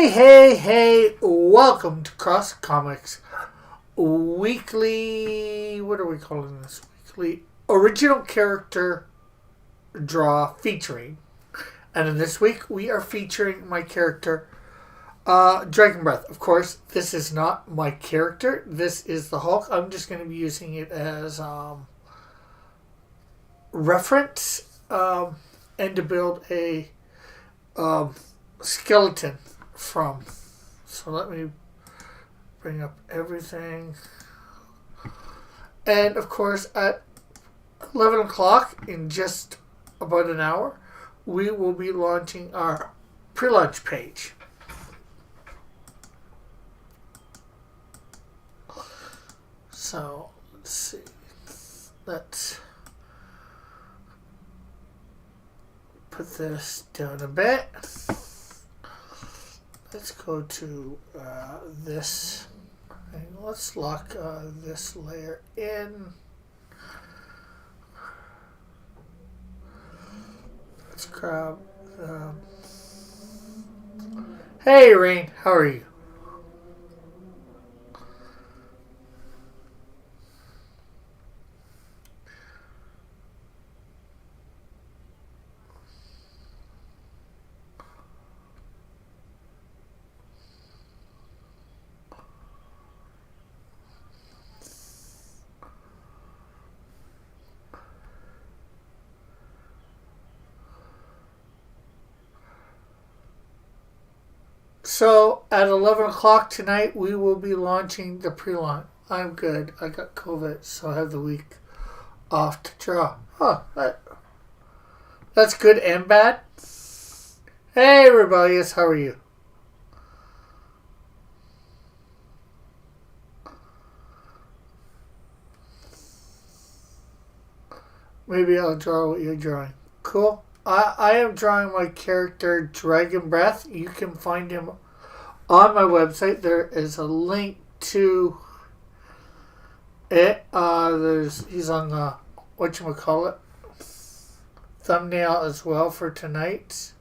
Hey, welcome to Cross Comics Weekly, what are we calling this? Weekly Original Character Draw featuring. And in this week, we are featuring my character, Dragon Breath. Of course, this is not my character. This is the Hulk. I'm just going to be using it as reference and to build a skeleton from. So let me bring up everything. And of course, at 11 o'clock, in just about an hour, we will be launching our pre-launch page. So let's see. Let's put this down a bit. Let's go to this. And let's lock this layer in. Let's grab. Hey, Rain, how are you? So, at 11 o'clock tonight, we will be launching the pre-launch. I'm good. I got COVID, so I have the week off to draw. Oh, that's good and bad. Hey, Rebellious, how are you? Maybe I'll draw what you're drawing. Cool. I am drawing my character, Dragon Breath. You can find him on my website. There is a link to it. He's on the whatchamacallit thumbnail as well for tonight.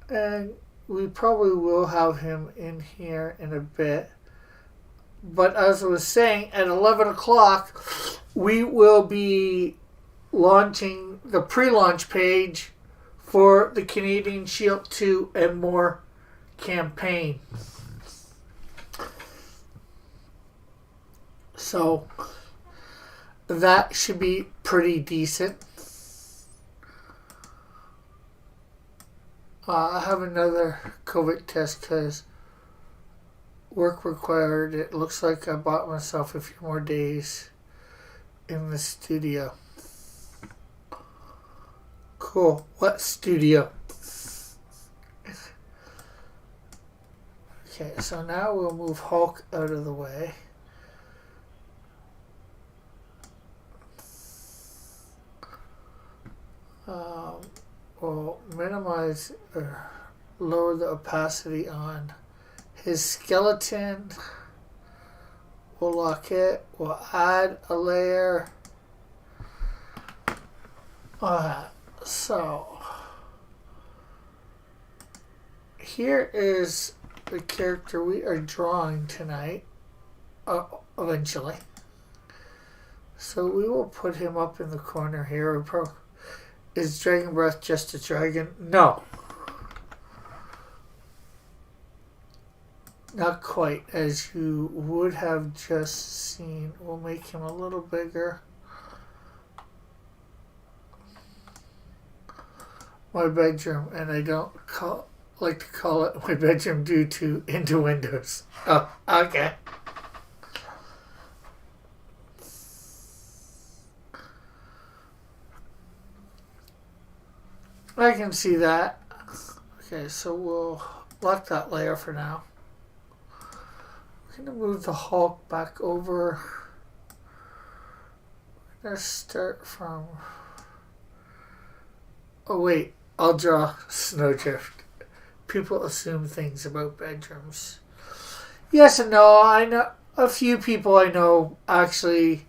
And we probably will have him in here in a bit. But as I was saying, at 11 o'clock, we will be launching the pre-launch page for the Canadian Shield 2 and More campaign. So that should be pretty decent. I have another COVID test because work required. It looks like I bought myself a few more days in the studio. Cool. What studio? Okay, so now we'll move Hulk out of the way. We'll minimize or lower the opacity on his skeleton. We'll lock it. We'll add a layer. So here is the character we are drawing tonight, eventually. So we will put him up in the corner here. Is Dragon Breath just a dragon? No. Not quite, as you would have just seen. We'll make him a little bigger. My bedroom, and I don't like to call it my bedroom due to innuendos. Oh, okay. I can see that. Okay, so we'll lock that layer for now. We're going to move the Hulk back over Let's start from... Oh wait, I'll draw Snowdrift. People assume things about bedrooms. Yes and no. I know a few people I know actually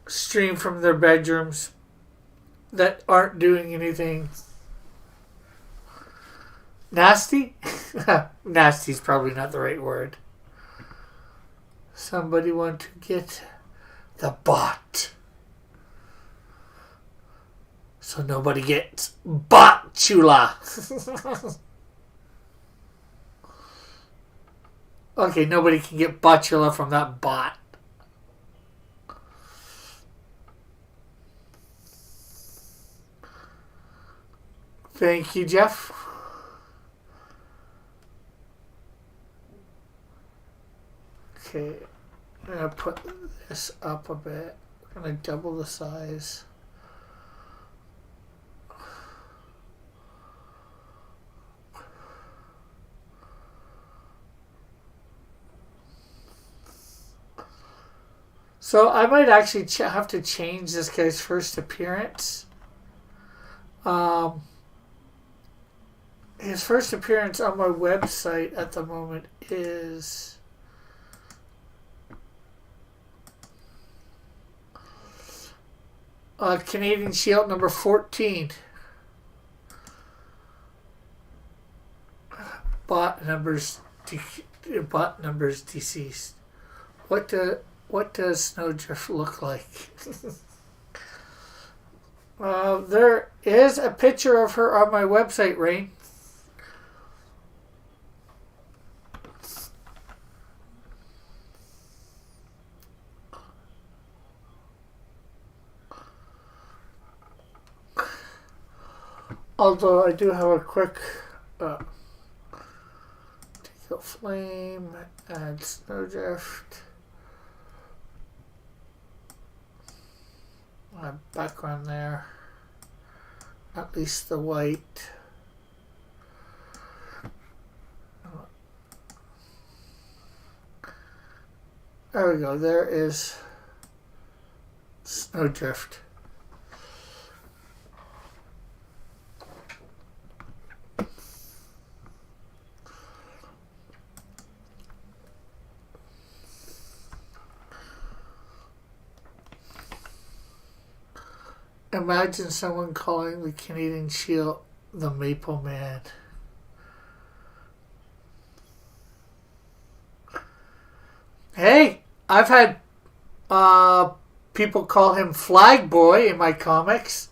stream from their bedrooms that aren't doing anything nasty. Nasty's probably not the right word. Somebody want to get the bot. So nobody gets botula. Okay, nobody can get botula from that bot. Thank you, Jeff. Okay, I'm going to put this up a bit. I'm going to double the size. So I might actually have to change this guy's first appearance. His first appearance on my website at the moment is Canadian Shield number 14. Bot numbers deceased. What does Snowdrift look like? There is a picture of her on my website, Rain. Although I do have a quick take a flame, add Snowdrift. Background there, at least the white. There we go, there is Snowdrift. Imagine someone calling the Canadian Shield the Maple Man. Hey, I've had people call him Flag Boy in my comics.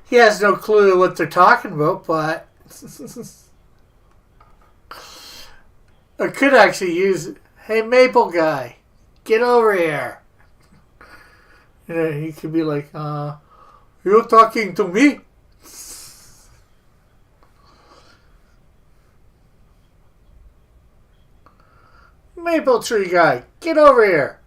He has no clue what they're talking about, but... I could actually use, hey, Maple Guy, get over here. You know, he could be like, you're talking to me? Maple Tree Guy, get over here.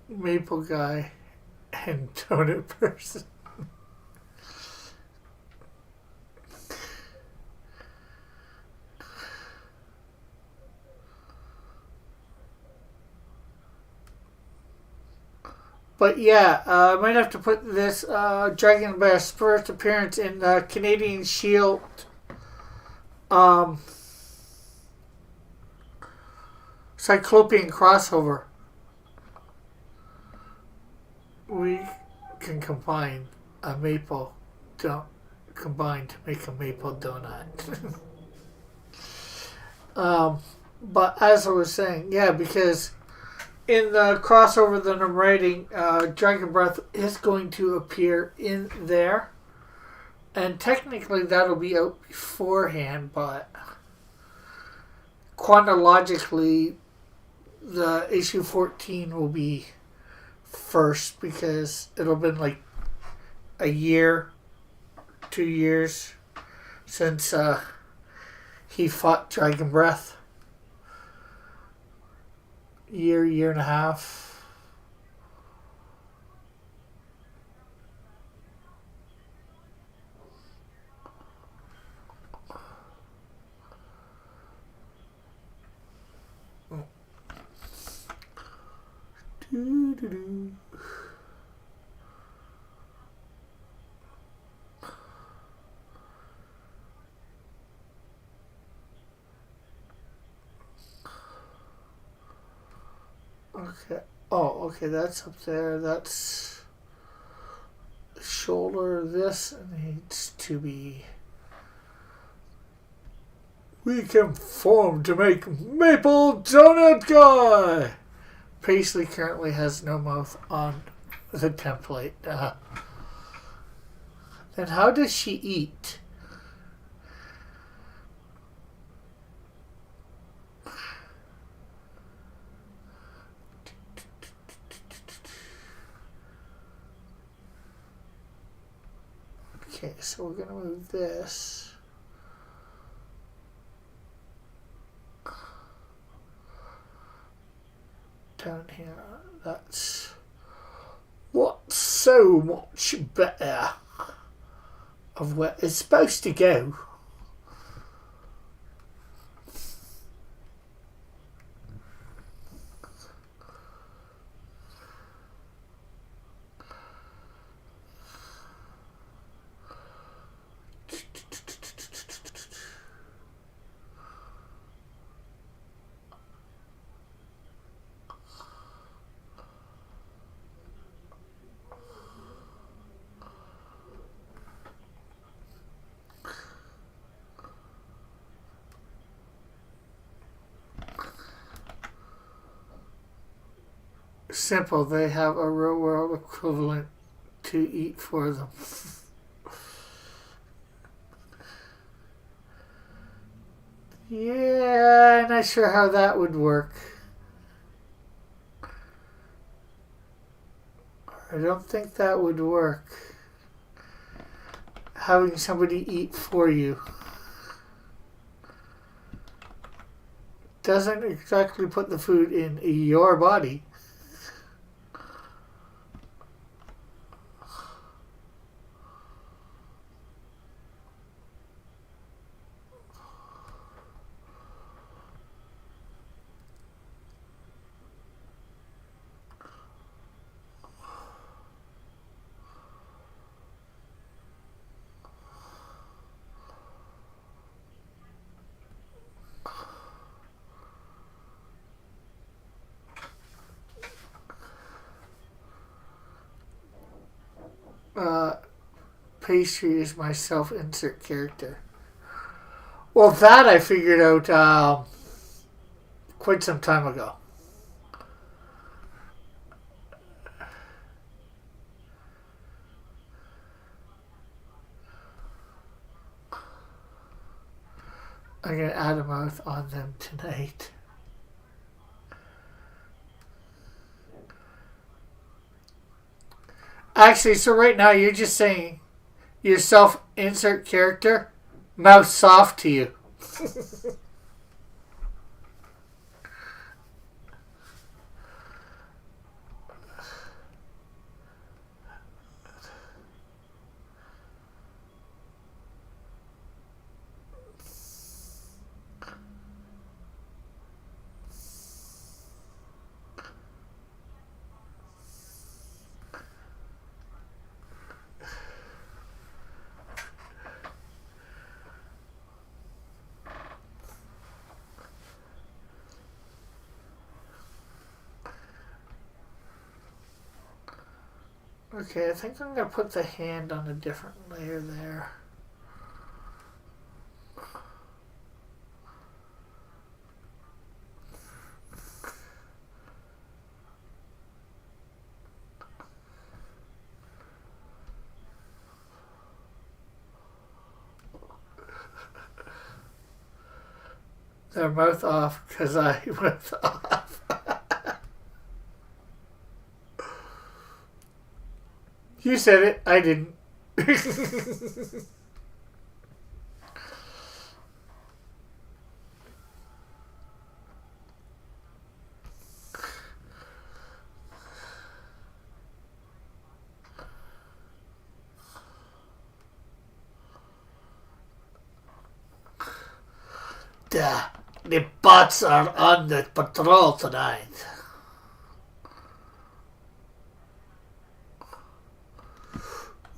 Maple Guy and Donut Person. But yeah, I might have to put this Dragon Bear's first appearance in the Canadian Shield Cyclopean crossover. We can combine a maple combine to make a maple donut. But as I was saying, yeah, because in the crossover that I'm writing, Dragon Breath is going to appear in there. And technically that'll be out beforehand, but chronologically the issue 14 will be first because it'll been like a year, 2 years since he fought Dragon Breath. Year and a half. Doo-doo-doo. Okay. Oh, okay, that's up there. That's the shoulder. This needs to be. We can form to make Maple Donut Guy! Paisley currently has no mouth on the template. Then how does she eat? Okay, so we're going to move this. Down here. That's what's so much better of where it's supposed to go. Simple, they have a real world equivalent to eat for them. Yeah, I'm not sure how that would work. I don't think that would work. Having somebody eat for you doesn't exactly put the food in your body. Pastry is my self-insert character. Well, that I figured out quite some time ago. I'm going to add a mouth on them tonight. Actually, so right now you're just saying your self-insert character, mouth soft to you. Okay, I think I'm going to put the hand on a different layer there. their mouth off because I went off. You said it. I didn't. The bots are on the patrol tonight.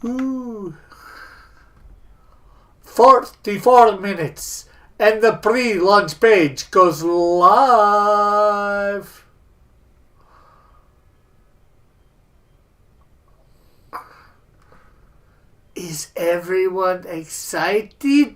Ooh. 44 minutes and the pre-launch page goes live. Is everyone excited?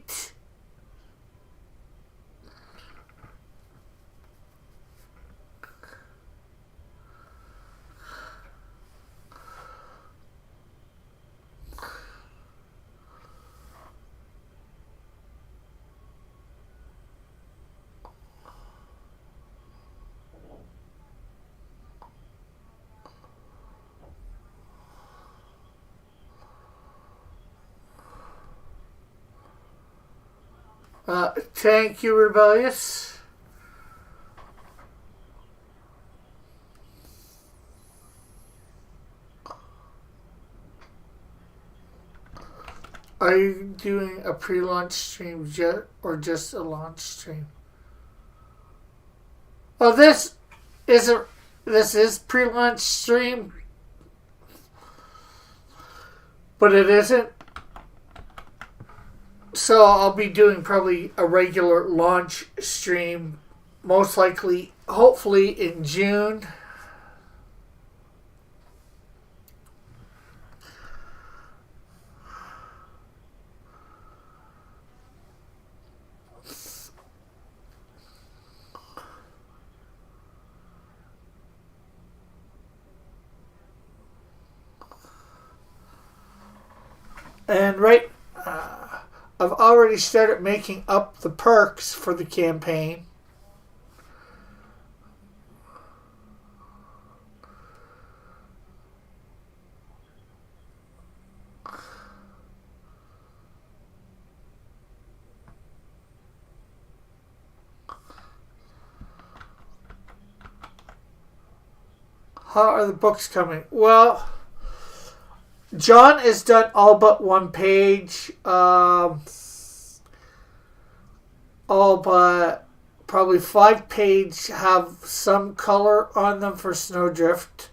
Thank you, Rebellious. Are you doing a pre-launch stream or just a launch stream? Oh, this is pre-launch stream, but it isn't. So I'll be doing probably a regular launch stream, most likely, hopefully in June. And I've already started making up the perks for the campaign. How are the books coming? Well, John has done all but one page. All but probably 5 pages have some color on them for Snowdrift.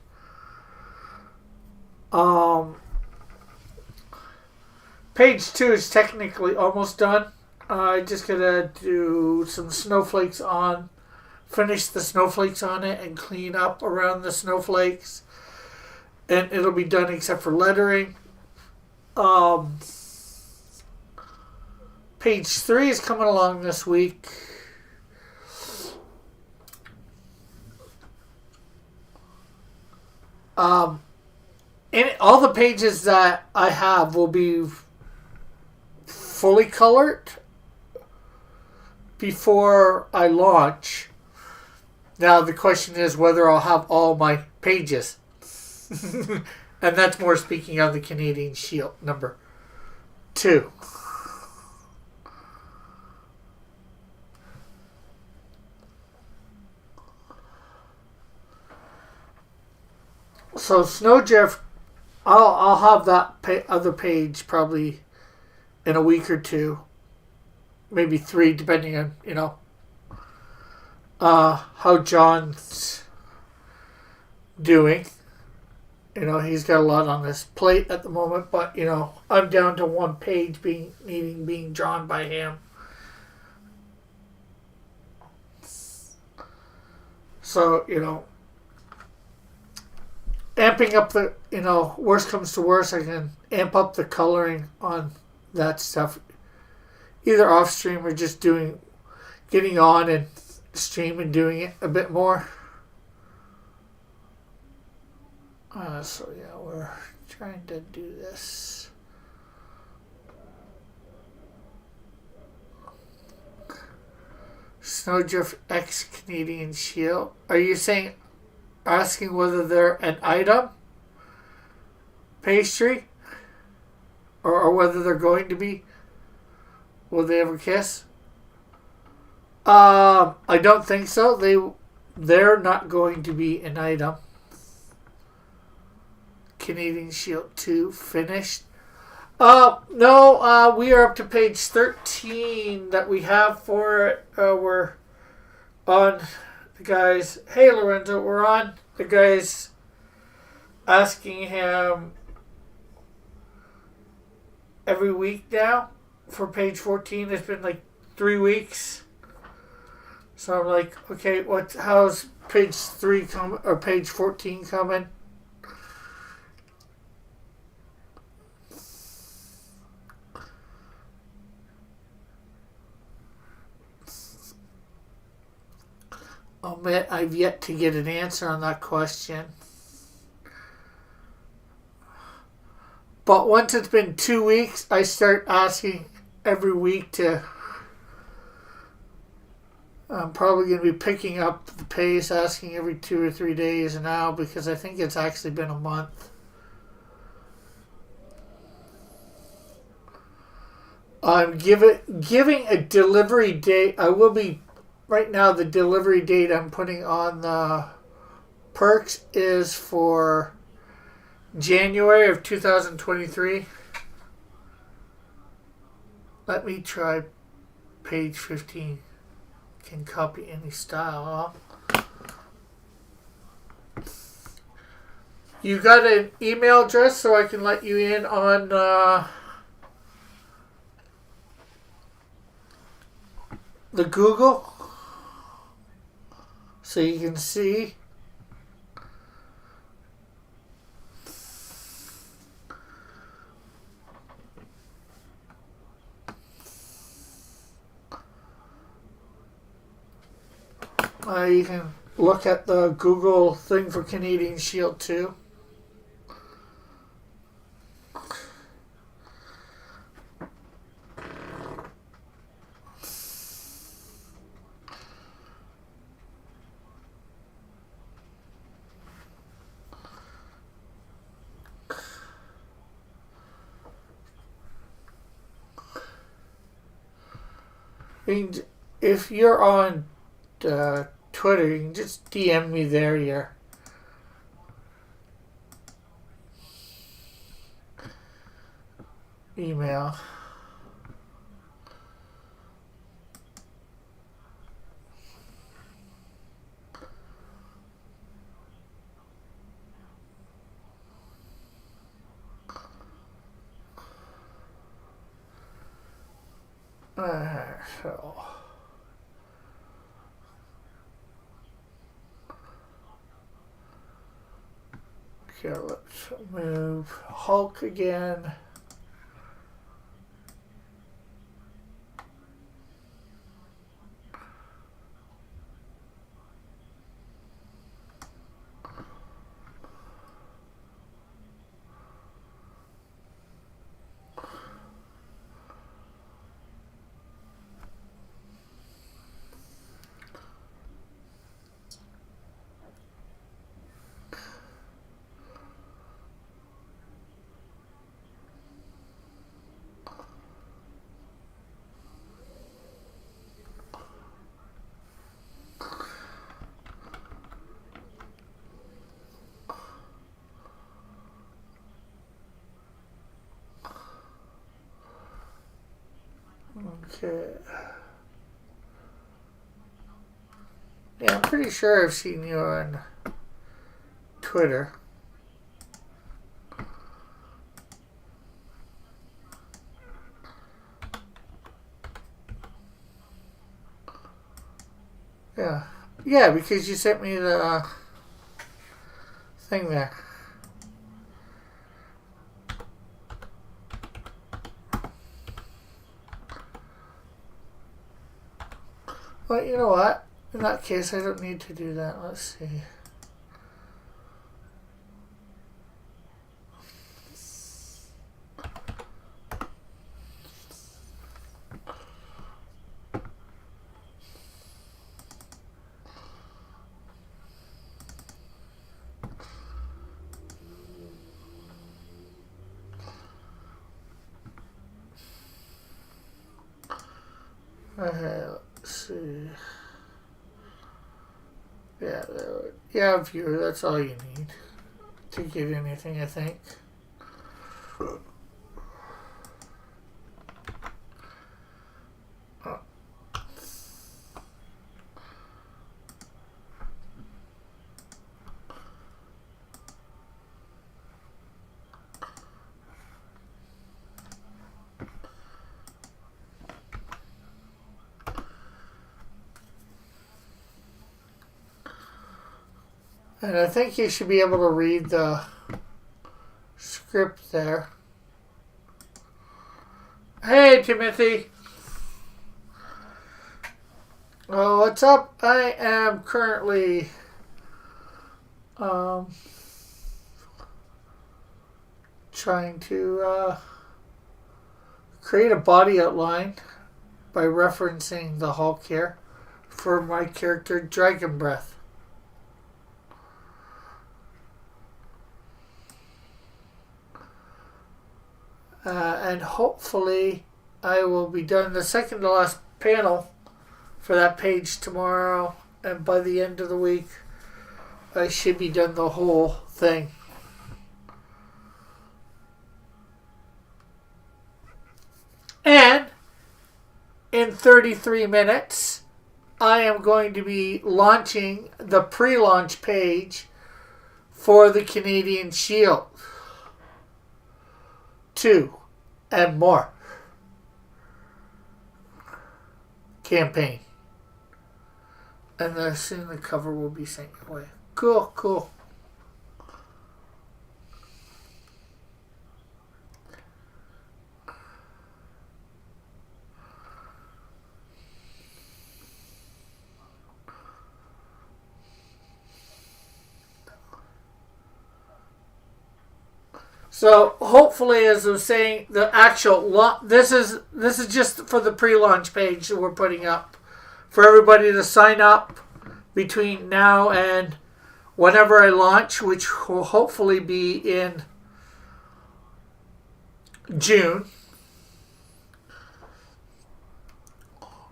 Page 2 is technically almost done. I just gotta do some snowflakes on, finish the snowflakes on it and clean up around the snowflakes. And it'll be done except for lettering. Page 3 is coming along this week. And all the pages that I have will be fully colored before I launch. Now the question is whether I'll have all my pages. And that's more speaking of the Canadian Shield number 2. So Snowdrift, I'll have that other page probably in a week or 2, maybe 3, depending on how John's doing. He's got a lot on his plate at the moment, but, I'm down to 1 page being drawn by him. So, amping up the, worst comes to worst, I can amp up the coloring on that stuff. Either off stream or just getting on and stream and doing it a bit more. So yeah, we're trying to do this. Snowdrift X Canadian Shield. Are you saying, asking whether they're an item pastry? Or whether they're going to be? Will they ever kiss? I don't think so. They're not going to be an item. Canadian Shield 2 finished. No, we are up to page 13 that we have for it. We're on the guys. Hey, Lorenzo, we're on the guys asking him every week now for page 14. It's been like 3 weeks. So I'm like, okay, how's page 3 coming, or page 14 coming? I'll admit I've yet to get an answer on that question. But once it's been 2 weeks, I start asking every week to... I'm probably going to be picking up the pace, asking every 2 or 3 days now, because I think it's actually been a month. I'm giving a delivery date. I will be... Right now, the delivery date I'm putting on the perks is for January of 2023. Let me try page 15. Can copy any style. You got an email address so I can let you in on the Google? So you can see. You can look at the Google thing for Canadian Shield 2. And if you're on Twitter, you can just DM me there your email. So... Okay, let's move Hulk again. Okay. Yeah, I'm pretty sure I've seen you on Twitter. Yeah. Yeah, because you sent me the thing there. Well, you know what? In that case, I don't need to do that. Let's see. Let's see. Yeah, viewer, that's all you need to get anything, I think. And I think you should be able to read the script there. Hey, Timothy. Oh, what's up? I am currently trying to create a body outline by referencing the Hulk here for my character Dragon Breath. And hopefully I will be done the second to last panel for that page tomorrow, and by the end of the week I should be done the whole thing. And in 33 minutes I am going to be launching the pre-launch page for the Canadian Shield 2 and more campaign. And then soon the cover will be sent your way. Cool. So hopefully, as I was saying, the actual this is just for the pre-launch page that we're putting up for everybody to sign up between now and whenever I launch, which will hopefully be in June.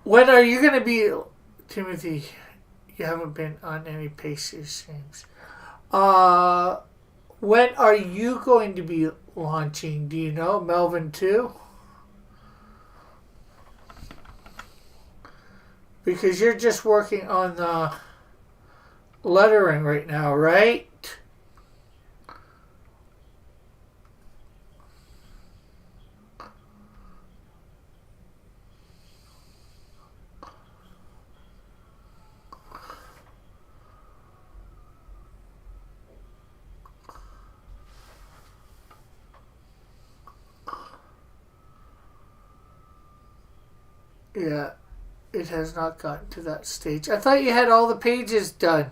When are you going to be, Timothy? You haven't been on any Pacers games. When are you going to be launching? Do you know, Melvin too? Because you're just working on the lettering right now, right? Yeah, it has not gotten to that stage. I thought you had all the pages done.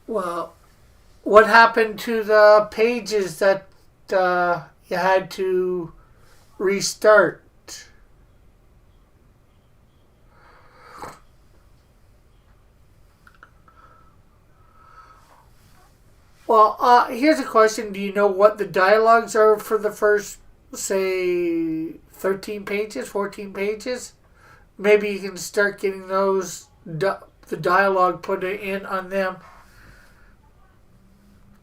Well, what happened to the pages that you had to restart? Well, here's a question. Do you know what the dialogues are for the first, say, 13 pages, 14 pages? Maybe you can start getting those, the dialogue put in on them,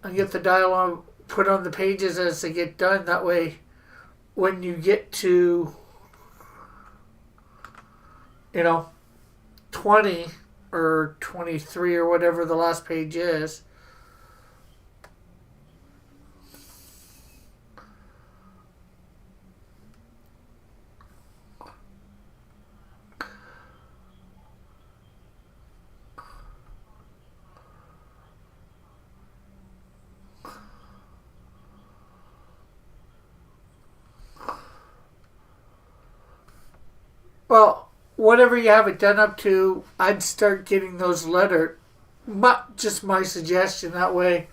and get the dialogue put on the pages as they get done. That way, when you get to, 20 or 23 or whatever the last page is, Well, whatever you have it done up to, I'd start getting those letters. Just my suggestion that way,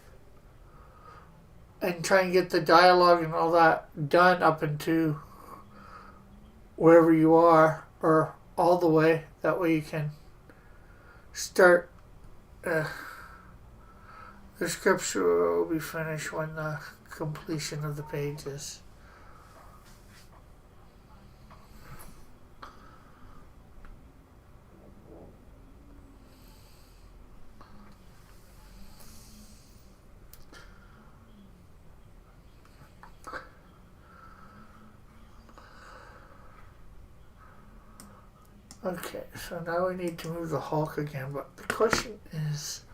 and try and get the dialogue and all that done up into wherever you are, or all the way. That way you can start. The scripture will be finished when the completion of the page is. Okay, so now we need to move the Hulk again, but the question is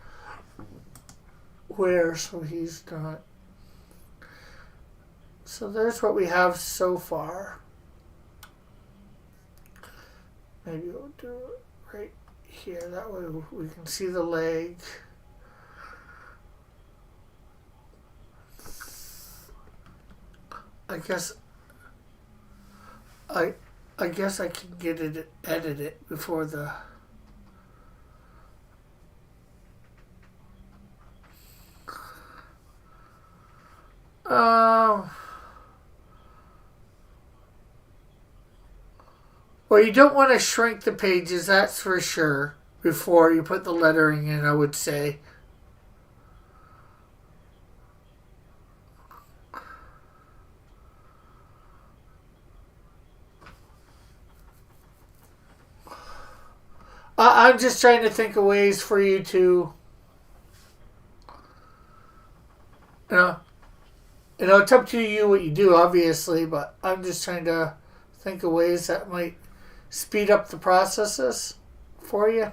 where, so he's not. So there's what we have so far. Maybe we'll do it right here, that way we can see the leg. I guess I can get it, edit it before the. Well, you don't want to shrink the pages, that's for sure, before you put the lettering in, I would say. I'm just trying to think of ways for you to, it's up to you what you do, obviously, but I'm just trying to think of ways that might speed up the processes for you.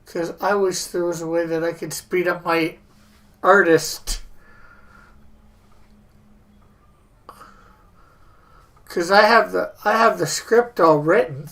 Because I wish there was a way that I could speed up my artist. Because I have the script all written.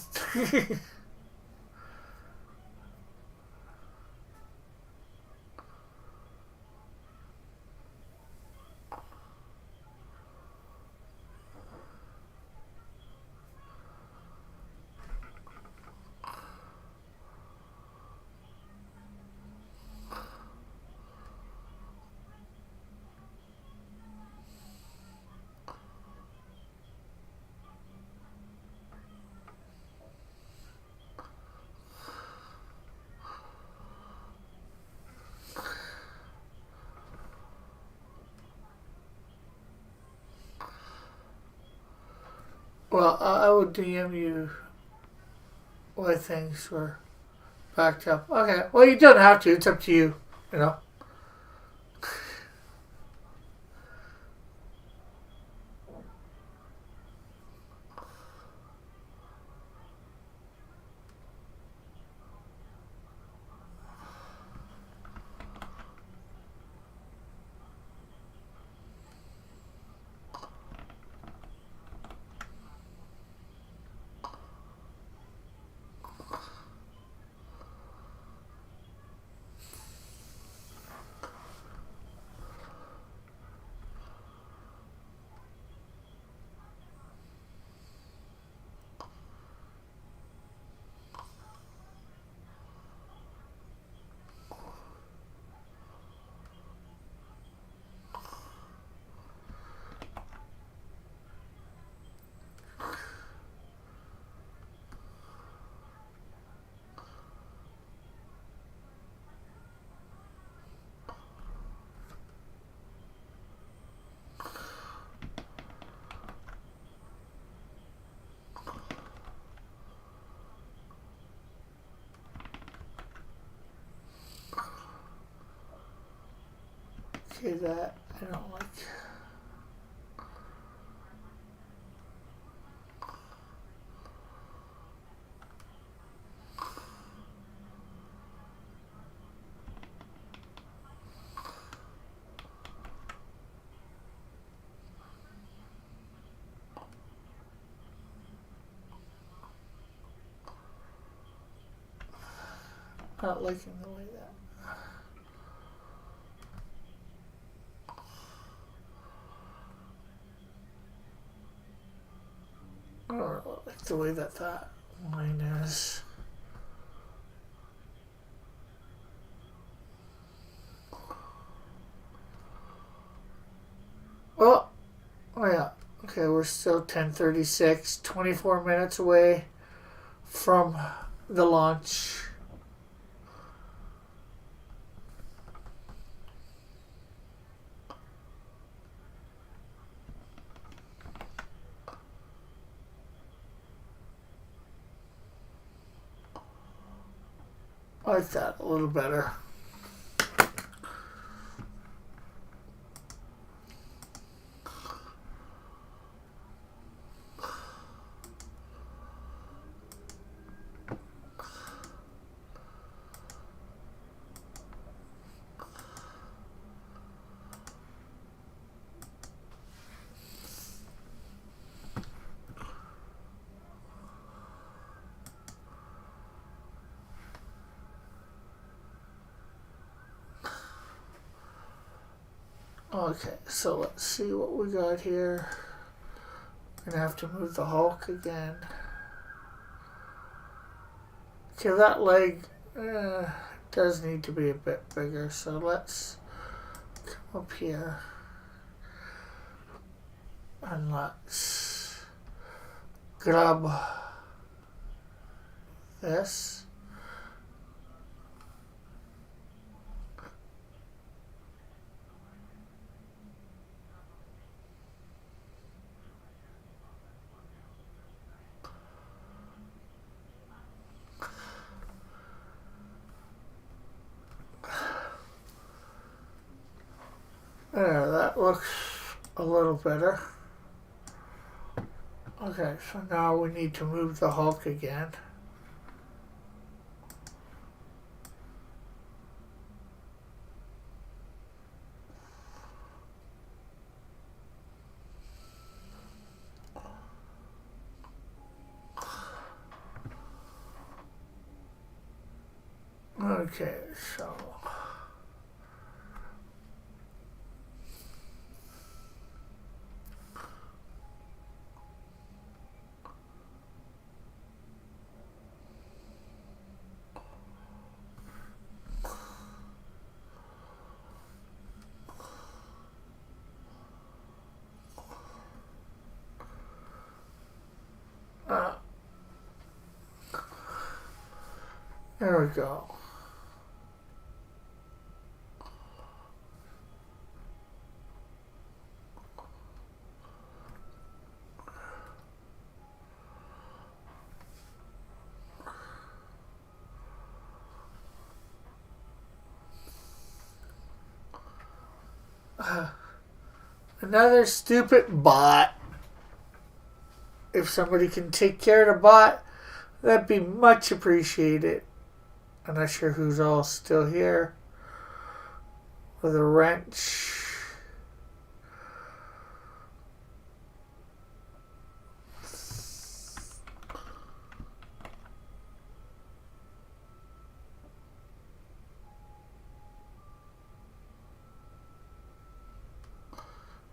Well, I will DM you why things were backed up. Okay, well, you don't have to. It's up to you, you know. Okay, that I don't like. not liking the way that. I don't like the way that line is. Oh yeah. Okay, we're still 10:36, 24 minutes away from the launch. I like that a little better. Okay, so let's see what we got here. I'm gonna have to move the Hulk again. Okay, that leg does need to be a bit bigger, so let's come up here and let's grab this. There, that looks a little better. Okay, so now we need to move the Hulk again. Okay, so there we go. Another stupid bot. If somebody can take care of the bot, that'd be much appreciated. I'm not sure who's all still here with a wrench.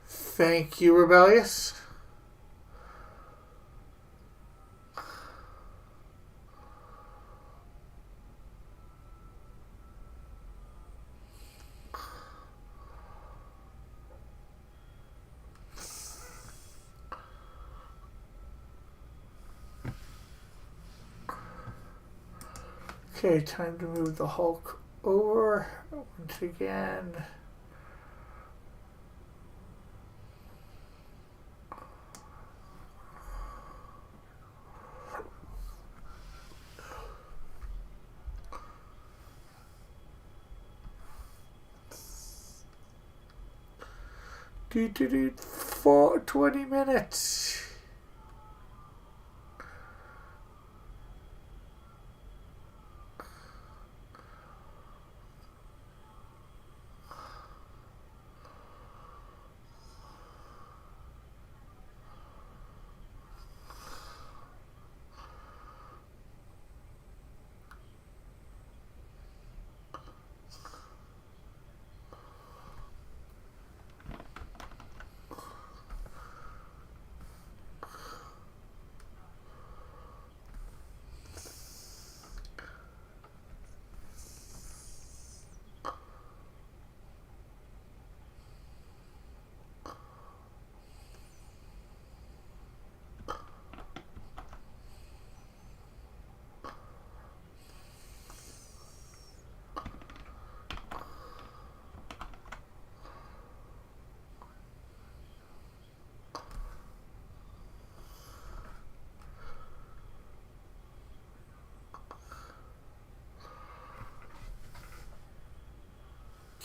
Thank you, Rebellious. Okay, time to move the Hulk over once again. For 20 minutes.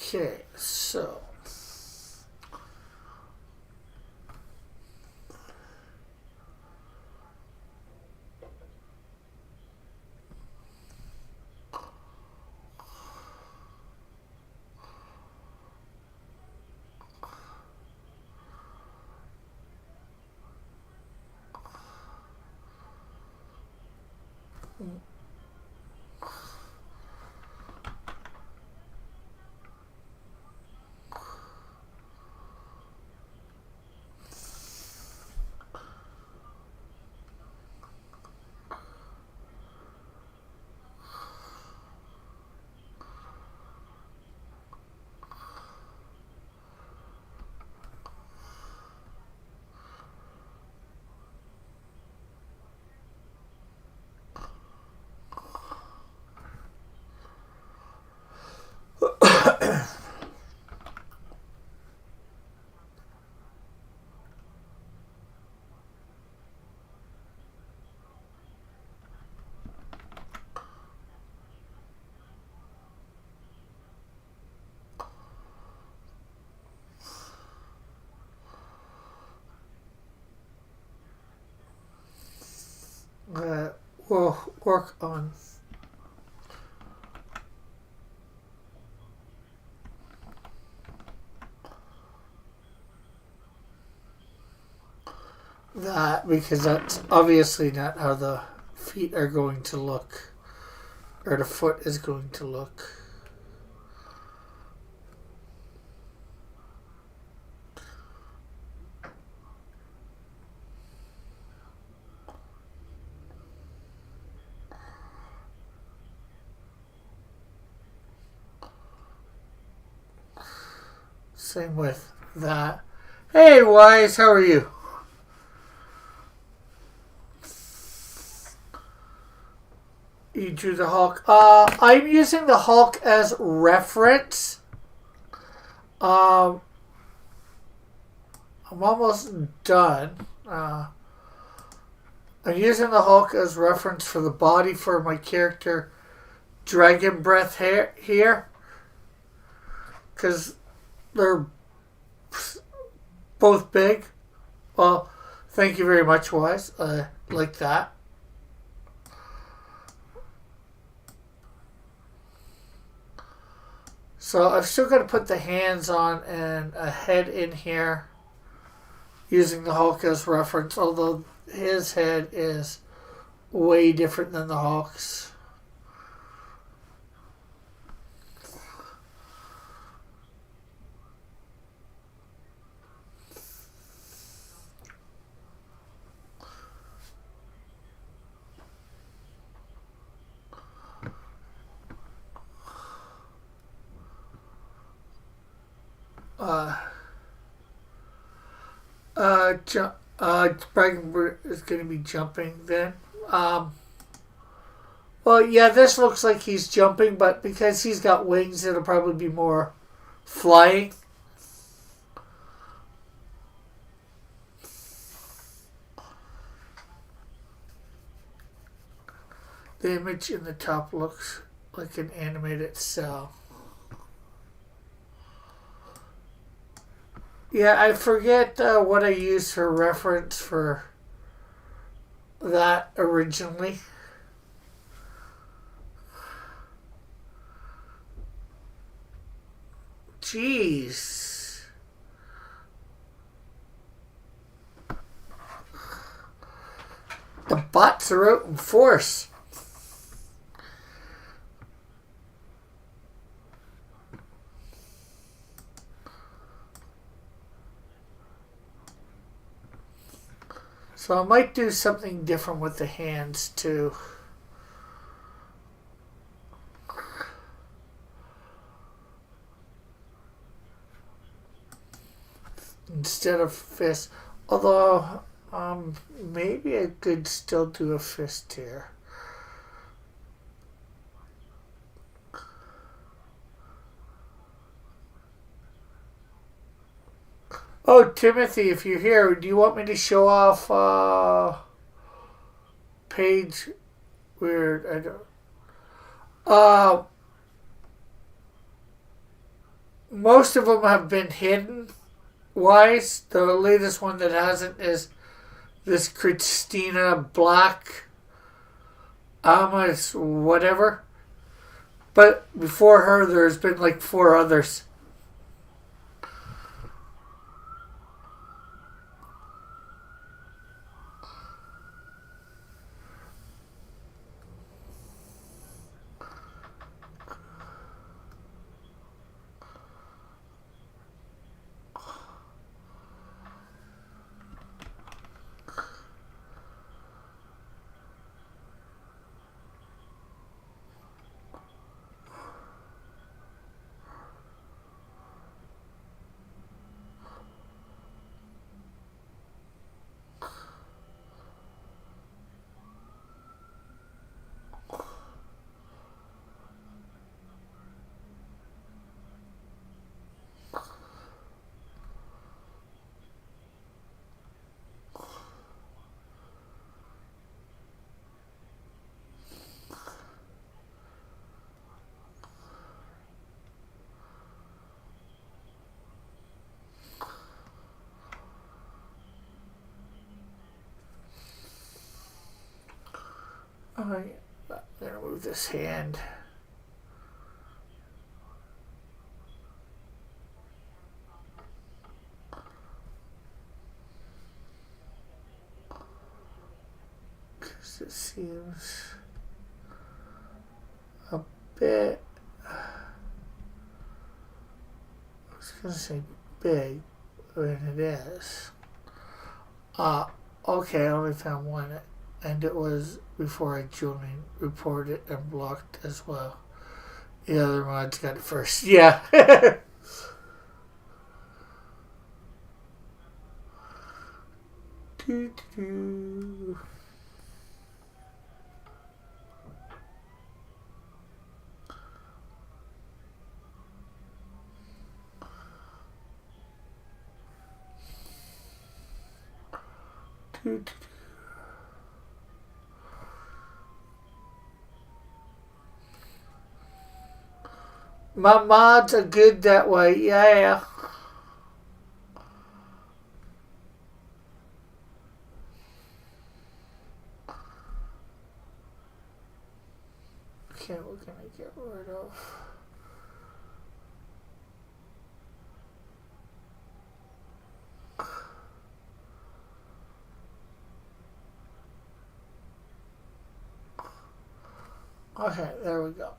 Okay, so we'll work on that because that's obviously not how the feet are going to look, or the foot is going to look. Same with that. Hey, Wise, how are you? You drew the Hulk. I'm using the Hulk as reference. I'm almost done. I'm using the Hulk as reference for the body for my character Dragon Breath here. Because they're both big. Well, thank you very much, Wise. I like that. So I've still got to put the hands on and a head in here using the Hulk as reference, although his head is way different than the Hulk's. Dragon is going to be jumping then. Well, yeah, this looks like he's jumping, but because he's got wings, it'll probably be more flying. The image in the top looks like an animated cell. Yeah, I forget what I used for reference for that originally. Jeez. The bots are out in force. So I might do something different with the hands too. Instead of fist. Although, maybe I could still do a fist here. Oh, Timothy, if you're here, do you want me to show off page? Weird. I don't. most of them have been hidden. Wise. The latest one that hasn't is this Christina Black Amas whatever. But before her, there's been like 4 others. Alright, I'm gonna move this hand. Because it seems a bit, I was gonna say big, and it is. Okay, I only found one, and it was before I joined, reported and blocked as well. The other mods got it first. Yeah. Doo, doo. Doo, doo. My mods are good that way, yeah. Okay, we're gonna get rid of. Okay, there we go.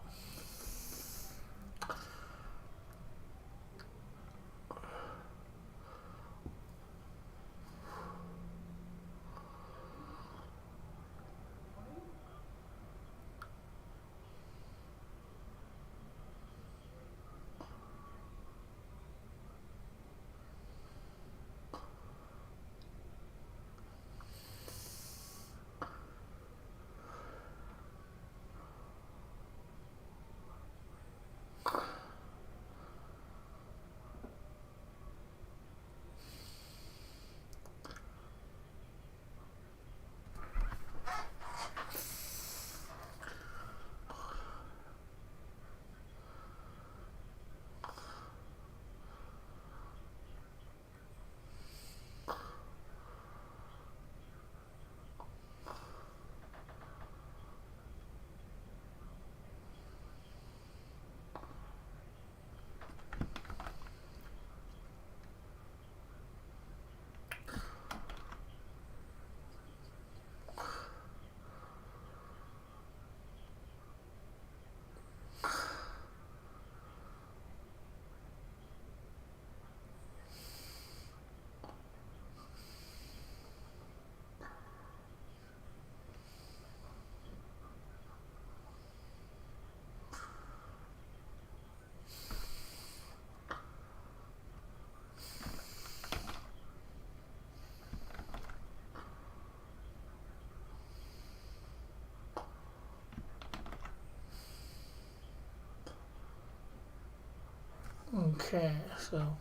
Okay, so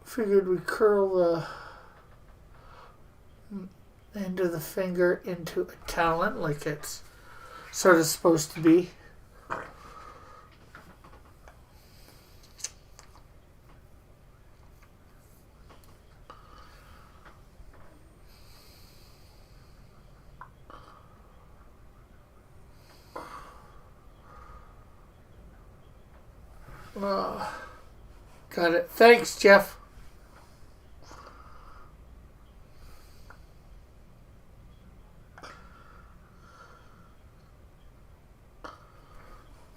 figured we curl the end of the finger into a talon like it's sort of supposed to be. Got it. Thanks, Jeff.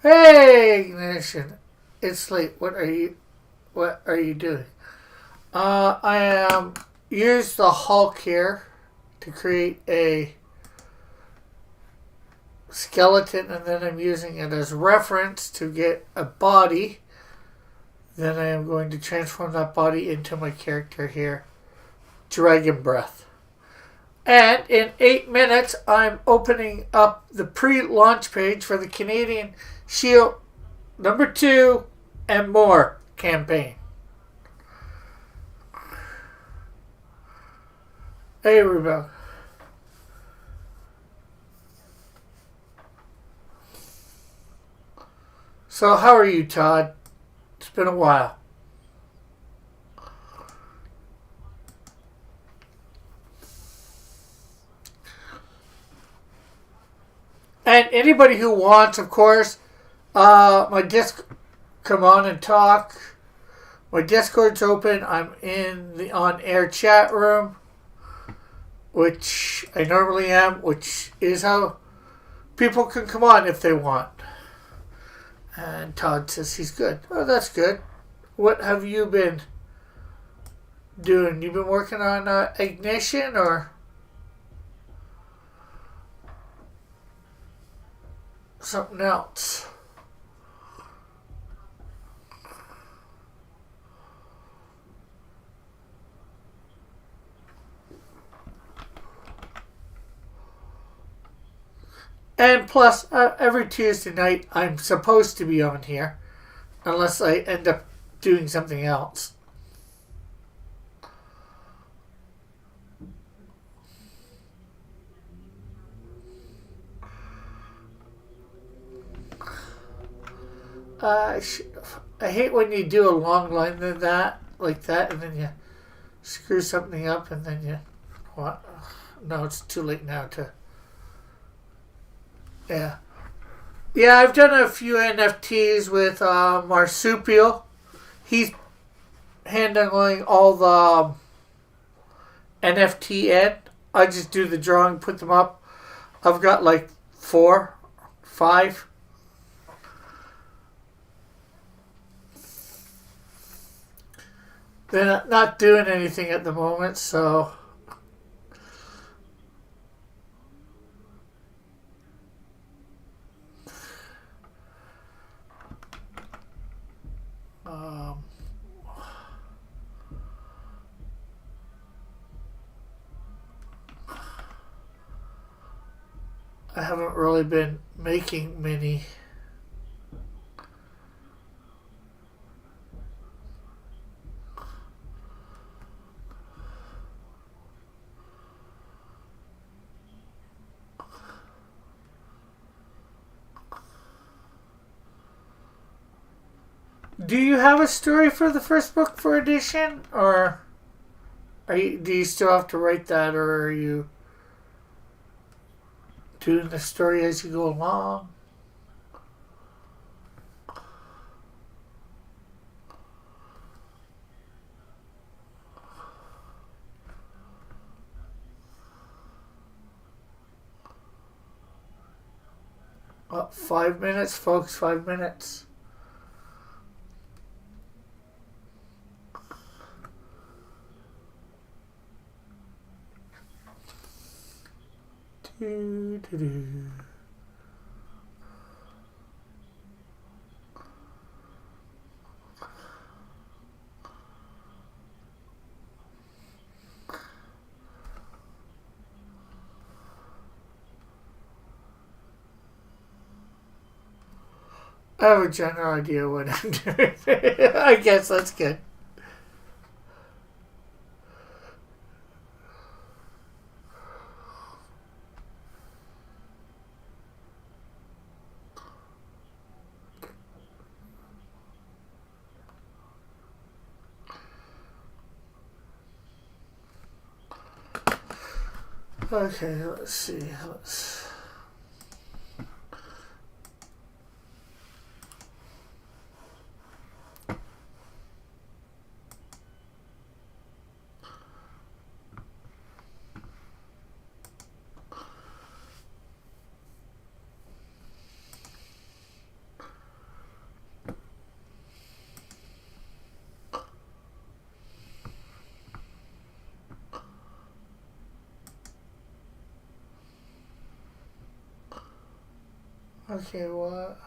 Hey, Ignition. It's late. What are you doing? I am use the Hulk here to create a skeleton, and then I'm using it as reference to get a body. Then I am going to transform that body into my character here, Dragon Breath. And in 8 minutes, I'm opening up the pre-launch page for the Canadian Shield #2 and more campaign. Hey, Rebel. So, how are you, Todd? It's been a while. And anybody who wants, of course, my Disc, come on and talk. My Discord's open. I'm in the on-air chat room, which I normally am, which is how people can come on if they want. And Todd says he's good. Oh, that's good. What have you been doing? You been working on Ignition or something else? And plus, every Tuesday night, I'm supposed to be on here, unless I end up doing something else. I hate when you do a long line like that, and then you screw something up, and then you... What? No, it's too late now to... Yeah. Yeah, I've done a few NFTs with Marsupial. He's handling all the NFT end. I just do the drawing, put them up. I've got like 4, 5. They're not doing anything at the moment, so... I haven't really been making many. Do you have a story for the first book for edition, or do you still have to write that, or are you doing the story as you go along? Oh, 5 minutes, folks, 5 minutes. I have a general idea what I'm doing. I guess that's good. Okay, let's see. Okay, what?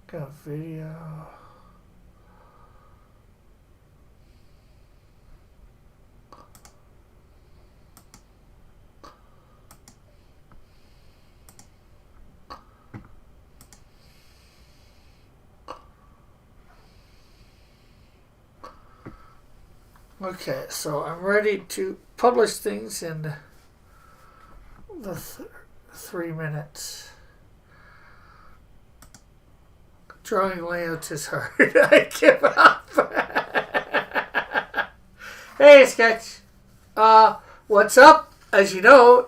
Got a video. Okay, so I'm ready to publish things in the 3 minutes. Drawing layouts is hard. I give up. Hey, Sketch. What's up? As you know,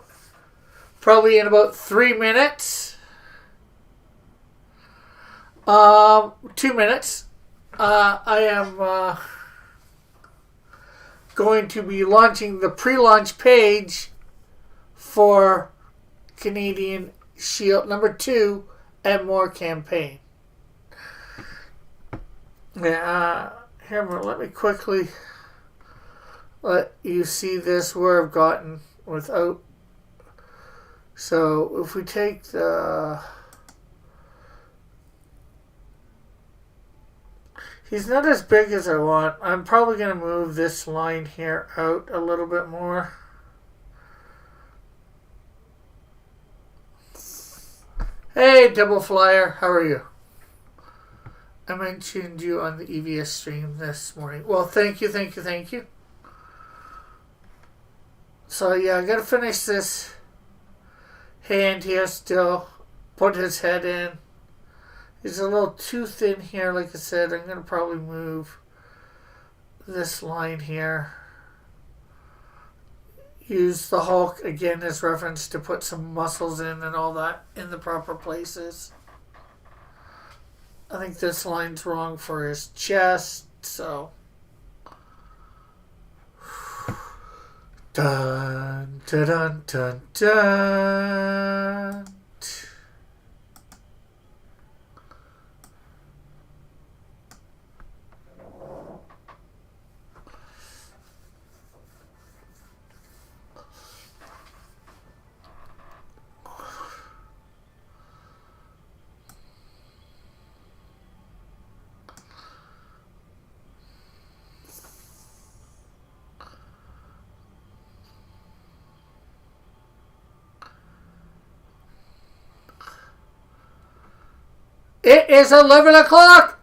probably in about 3 minutes. 2 minutes. I am going to be launching the pre-launch page for Canadian Shield #2 and More campaign. Yeah, here, let me quickly let you see this where I've gotten without. So if we take the, he's not as big as I want. I'm probably going to move this line here out a little bit more. Hey, Double Flyer, how are you? I mentioned you on the EVS stream this morning. Well, thank you. So, yeah, I got to finish this hand here still. Put his head in. He's a little too thin here, like I said. I'm going to probably move this line here. Use the Hulk again as reference to put some muscles in and all that in the proper places. I think this line's wrong for his chest, so. Dun, dun, dun, dun, dun. It is 11 o'clock,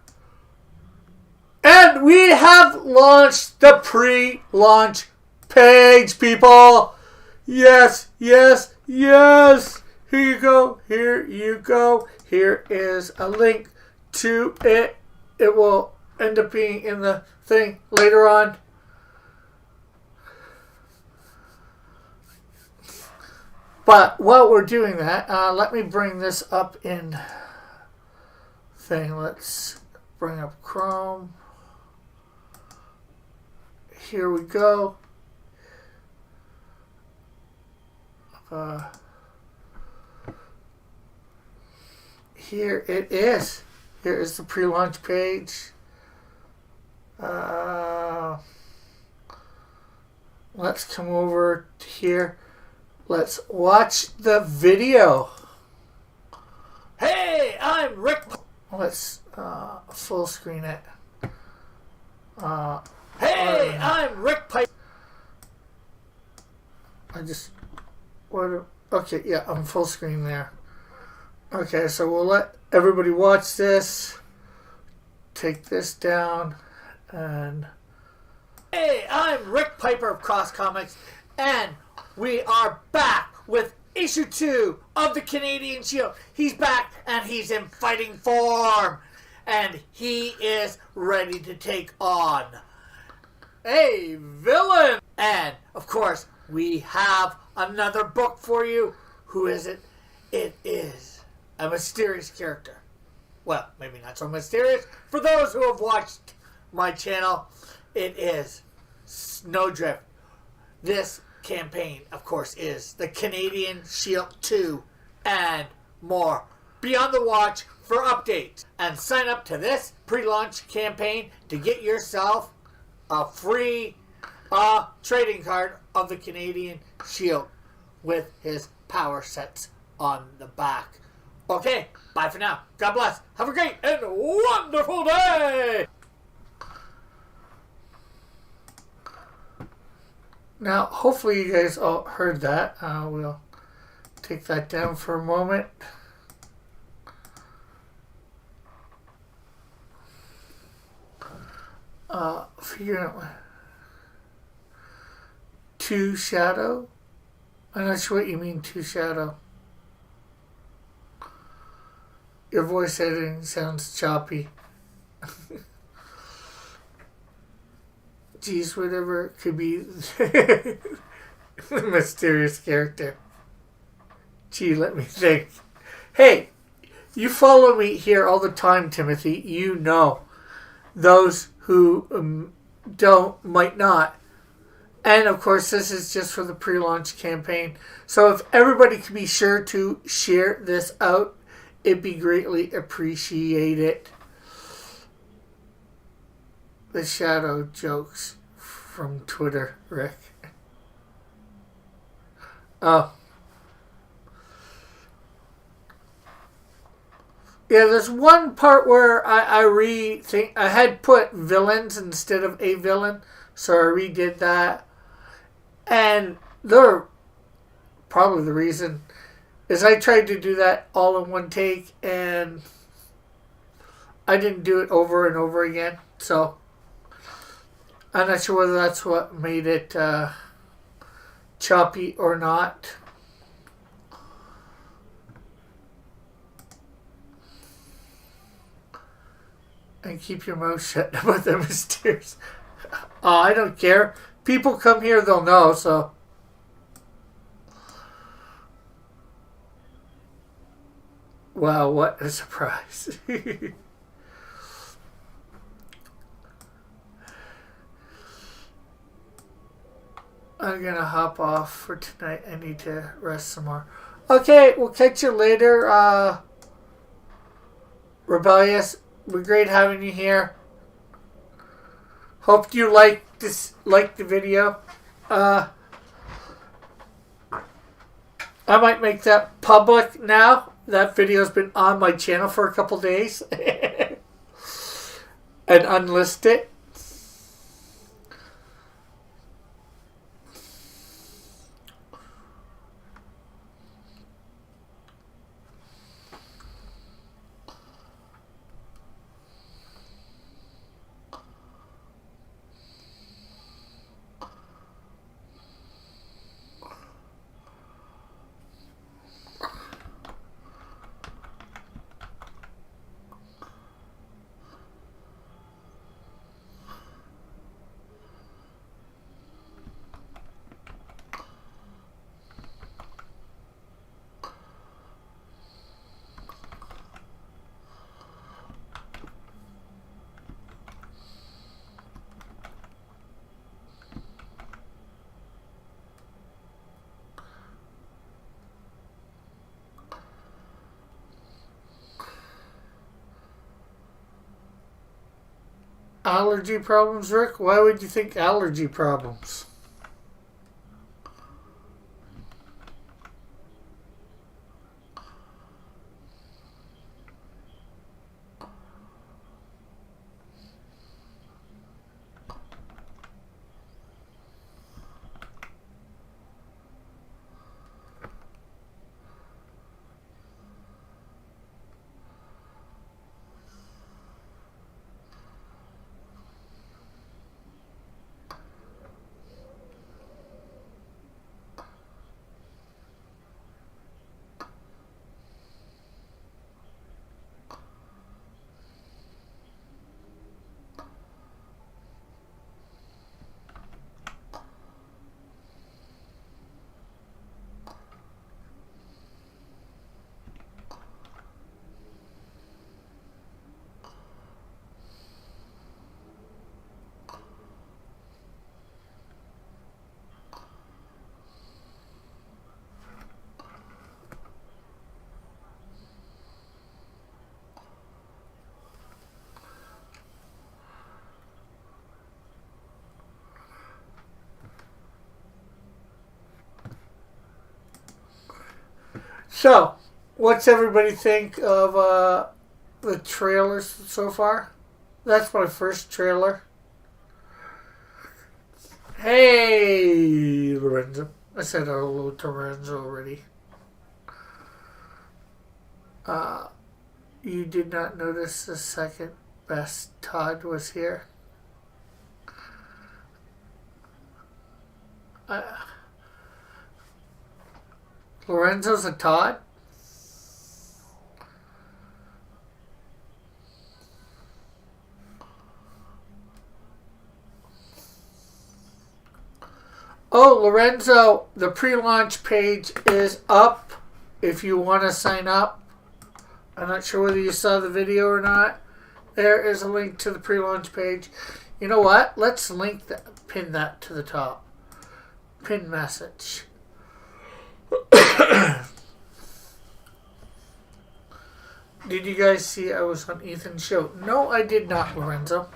and we have launched the pre-launch page, people. Yes. Here you go. Here is a link to it. It will end up being in the thing later on. But while we're doing that, let me bring this up in thing. Let's bring up Chrome. Here we go. Here it is. Here is the pre-launch page. Let's come over to here. Let's watch the video. Hey, I'm Rick. Let's full screen it. Hey, I'm Rick Piper. Okay, yeah, I'm full screen there. Okay, so we'll let everybody watch this. Take this down and. Hey, I'm Rick Piper of Cross Comics, and we are back with issue 2 of the Canadian Shield. He's back and he's in fighting form, and he is ready to take on a villain. And of course, we have another book for you. Who is it? It is a mysterious character. Well, maybe not so mysterious. For those who have watched my channel, it is Snowdrift. This campaign, of course, is the Canadian Shield 2 and more. Be on the watch for updates and sign up to this pre-launch campaign to get yourself a free trading card of the Canadian Shield with his power sets on the back. Okay, bye for now. God bless. Have a great and wonderful day. Now, hopefully you guys all heard that. We'll take that down for a moment. Figuring out two shadow. I'm not sure what you mean, two shadow. Your voice editing sounds choppy. Geez, whatever it could be. The mysterious character. Gee, let me think. Hey, you follow me here all the time, Timothy. You know. Those who don't might not. And of course, this is just for the pre-launch campaign. So if everybody could be sure to share this out, it'd be greatly appreciated. The shadow jokes from Twitter, Rick. Oh. Yeah, there's one part where I rethink. I had put villains instead of a villain, so I redid that. And probably the reason is I tried to do that all in one take, and I didn't do it over and over again. So I'm not sure whether that's what made it choppy or not. And keep your mouth shut about the mysterious. I don't care. People come here, they'll know, so. Wow, what a surprise. I'm going to hop off for tonight. I need to rest some more. Okay, we'll catch you later. Rebellious. We're great having you here. Hope you like the video. I might make that public now. That video's been on my channel for a couple days. And unlist it. Allergy problems, Rick? Why would you think allergy problems? So, what's everybody think of the trailers so far? That's my first trailer. Hey, Lorenzo. I said hello to Lorenzo already. You did not notice the second best Todd was here? Lorenzo's a Todd? Oh, Lorenzo, the pre-launch page is up if you want to sign up. I'm not sure whether you saw the video or not. There is a link to the pre-launch page. You know what? Let's link that, pin that to the top. Pin message. Did you guys see I was on Ethan's show? No, I did not, Lorenzo.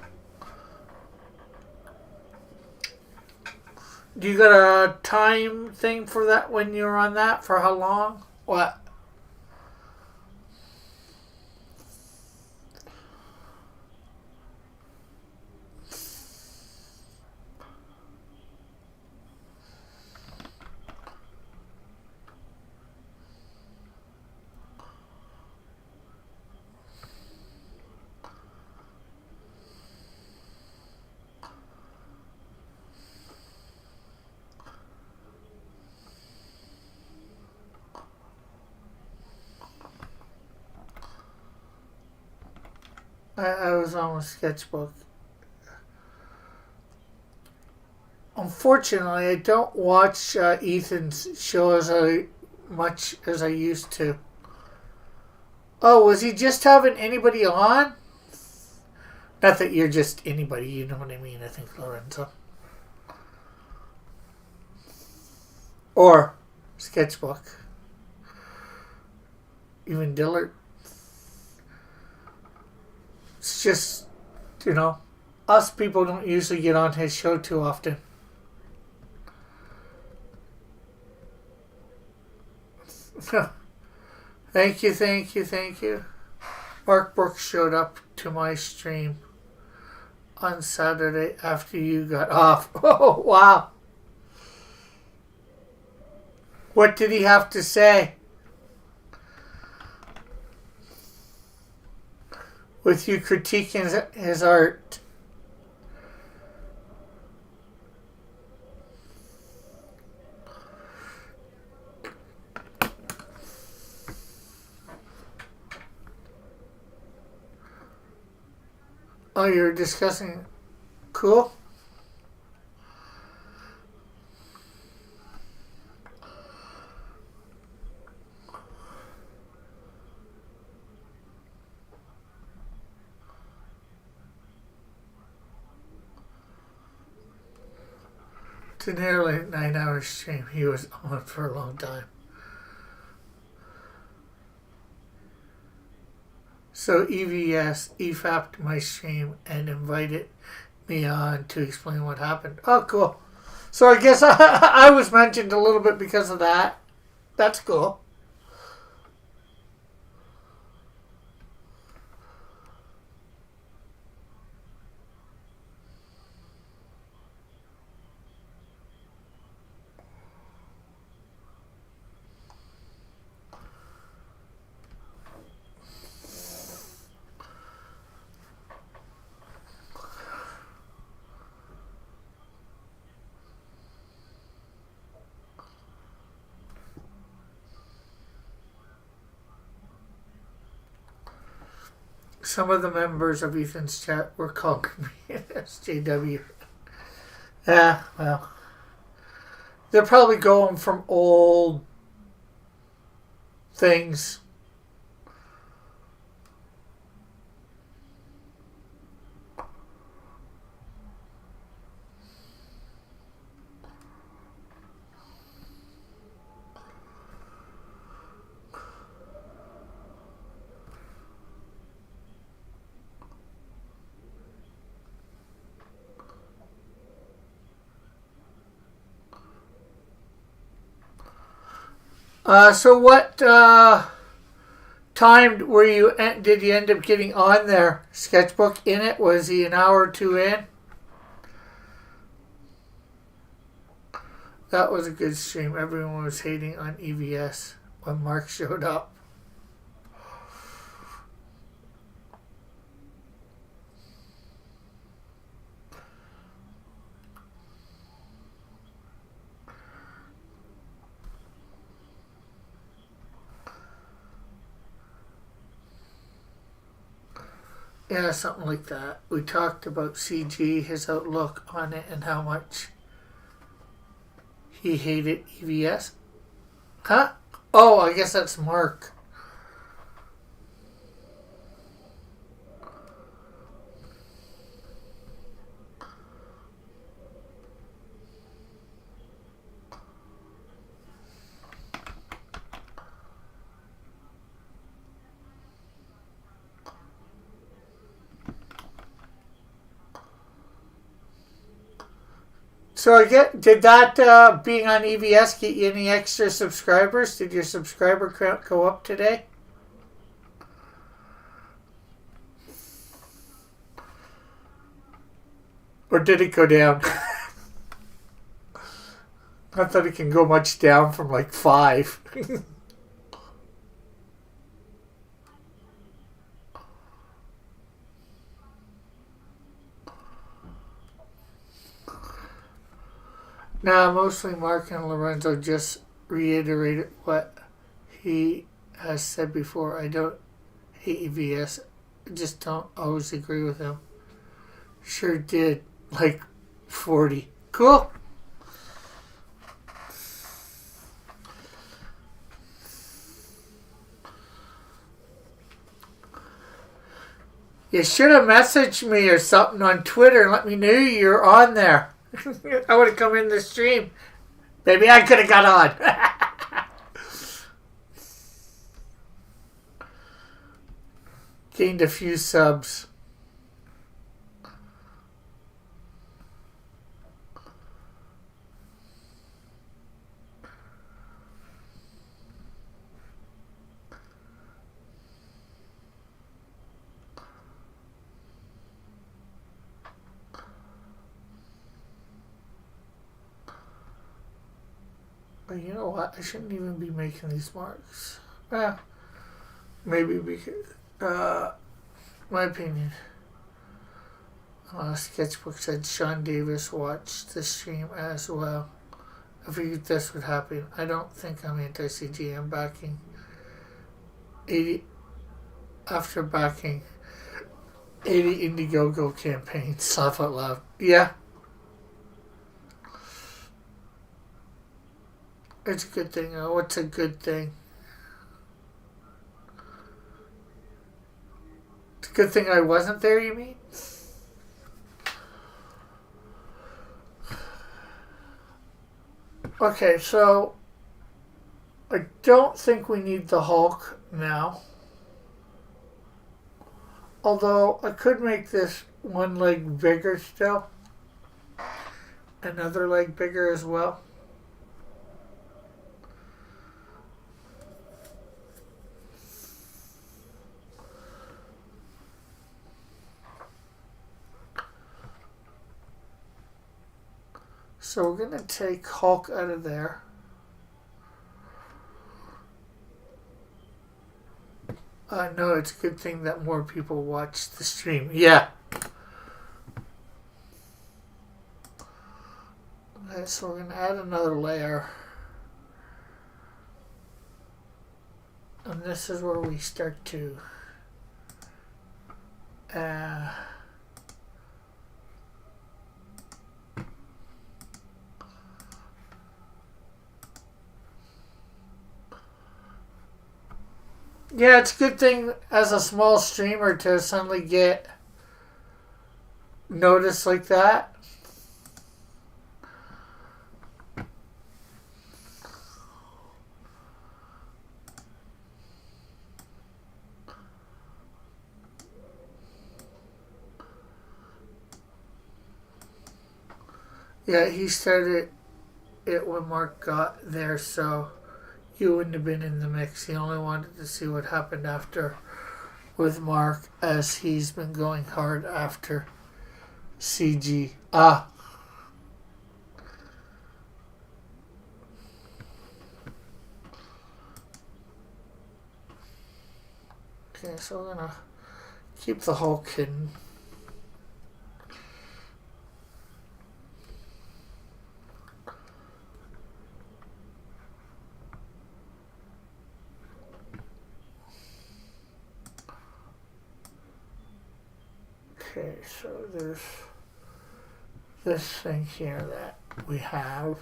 Do you got a time thing for that when you're on that? For how long? What? I was on a sketchbook. Unfortunately, I don't watch Ethan's show as much as I used to. Oh, was he just having anybody on? Not that you're just anybody, you know what I mean, I think, Lorenzo. Or sketchbook. Even Dillard. It's just, us people don't usually get on his show too often. Thank you. Mark Brooks showed up to my stream on Saturday after you got off. Oh, wow. What did he have to say? With you critiquing his art. Oh, you're discussing. Cool. It's a nearly 9-hour stream. He was on for a long time. So EVS EFAP'd my stream and invited me on to explain what happened. Oh, cool. So I guess I was mentioned a little bit because of that. That's cool. Some of the members of Ethan's chat were calling me SJW. Yeah, well. They're probably going from old things. So what time were you? Did you end up getting on there? Sketchbook in it? Was he an hour or two in? That was a good stream. Everyone was hating on EVS when Mark showed up. Yeah, something like that. We talked about CG, his outlook on it, and how much he hated EVS. Huh? Oh, I guess that's Mark. So did that being on EVS get you any extra subscribers? Did your subscriber count go up today? Or did it go down? I thought it can go much down from like 5. Nah, mostly Mark and Lorenzo just reiterated what he has said before. I don't hate EVS. I just don't always agree with him. Sure did. Like 40. Cool. You should have messaged me or something on Twitter and let me know you're on there. I would have come in the stream. Maybe I could have got on. Gained a few subs. But you know what? I shouldn't even be making these marks. Well, maybe because, my opinion. Sketchbook said Sean Davis watched the stream as well. I figured this would happen. I don't think I'm anti-CG. I'm backing 80 after backing 80 Indiegogo campaigns. Laugh out loud. Yeah. It's a good thing. What's a good thing? It's a good thing I wasn't there, you mean? Okay, so I don't think we need the Hulk now. Although I could make this one leg bigger still. Another leg bigger as well. So we're going to take Hulk out of there. No, it's a good thing that more people watch the stream. Yeah. Okay, so we're going to add another layer. And this is where we start to yeah, it's a good thing as a small streamer to suddenly get noticed like that. Yeah, he started it when Mark got there, so you wouldn't have been in the mix. He only wanted to see what happened after with Mark, as he's been going hard after CG. Ah. Okay, so we're gonna keep the Hulk hidden. Okay, so there's this thing here that we have.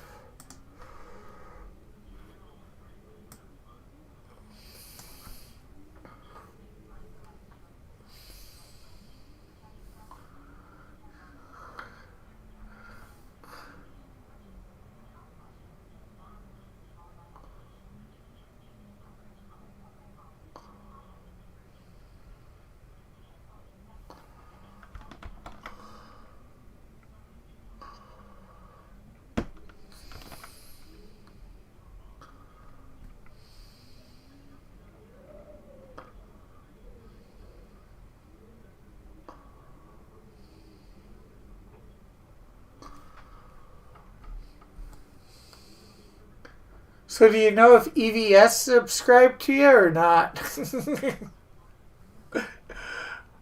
So do you know if EVS subscribed to you or not?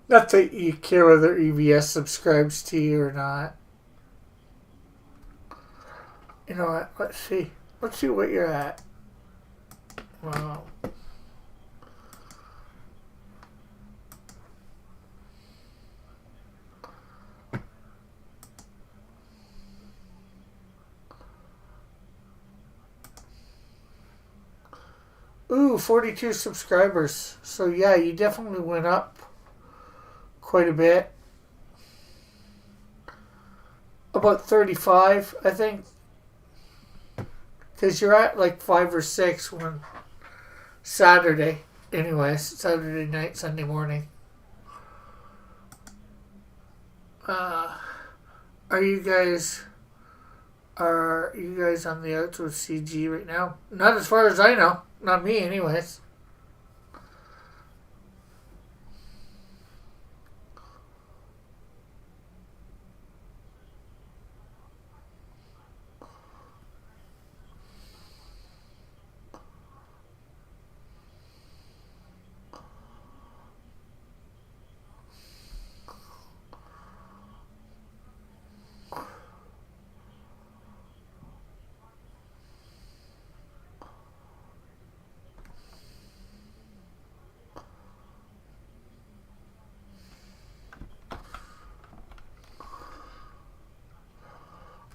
Not that you care whether EVS subscribes to you or not. You know what? Let's see. Let's see what you're at. Wow. Ooh, 42 subscribers. So yeah, you definitely went up quite a bit. About 35, I think. Because you're at like 5 or 6 when Saturday. Anyways, Saturday night, Sunday morning. Are you guys on the outs with CG right now? Not as far as I know. Not me, anyways.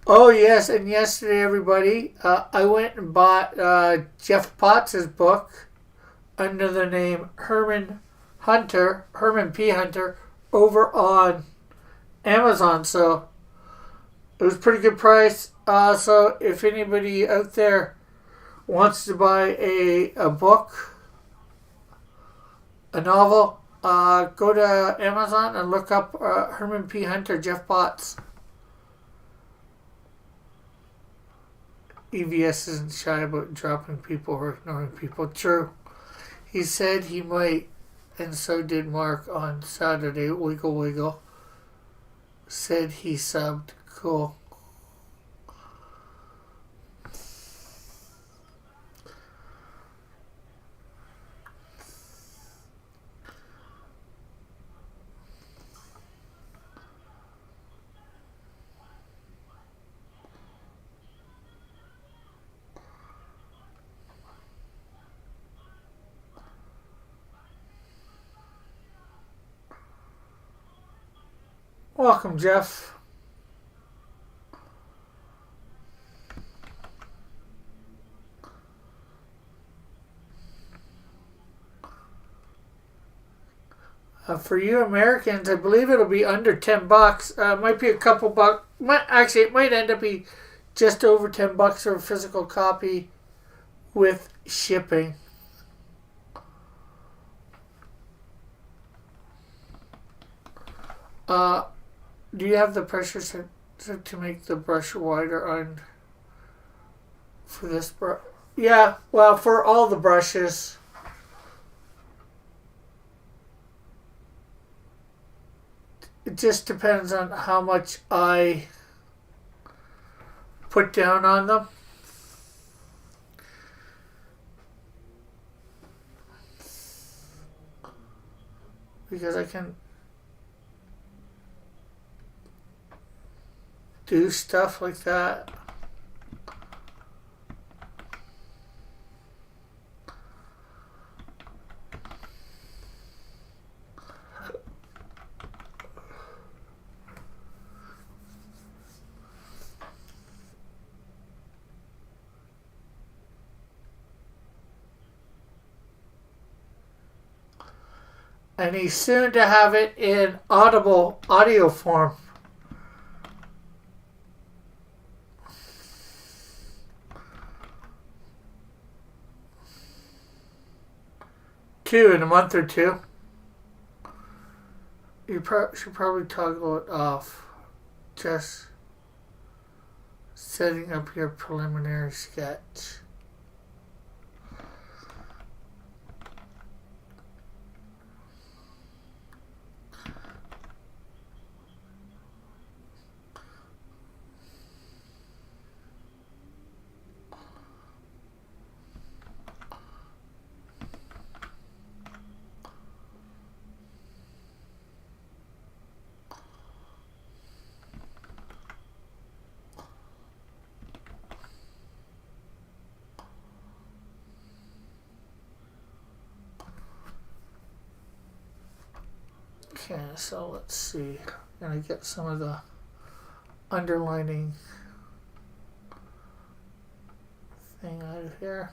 Oh yes, and yesterday, everybody, I went and bought Jeff Potts' book under the name Herman P. Hunter, over on Amazon. So it was a pretty good price. So if anybody out there wants to buy a book, a novel, go to Amazon and look up Herman P. Hunter, Jeff Potts. EVS isn't shy about dropping people or ignoring people. True. He said he might, and so did Mark on Saturday. Wiggle Wiggle said he subbed. Cool. Welcome, Jeff. For you Americans, I believe it'll be under $10. Might be a couple bucks. Actually, it might end up be just over $10 for a physical copy with shipping. Do you have the pressure sensor to make the brush wider on for this brush? Yeah, well, for all the brushes, it just depends on how much I put down on them. Because I can do stuff like that. And he's soon to have it in audible audio form. In a month or two. You should probably toggle it off. Just setting up your preliminary sketch. Okay, so let's see. I'm going to get some of the underlining thing out of here.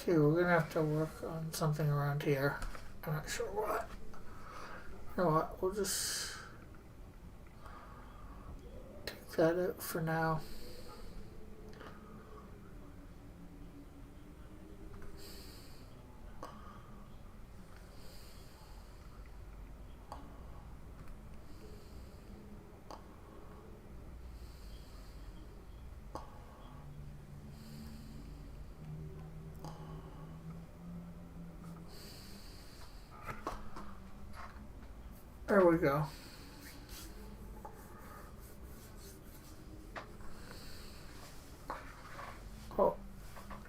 Okay, we're going to have to work on something around here. I'm not sure what. You know what? We'll just take that out for now. There we go. Oh,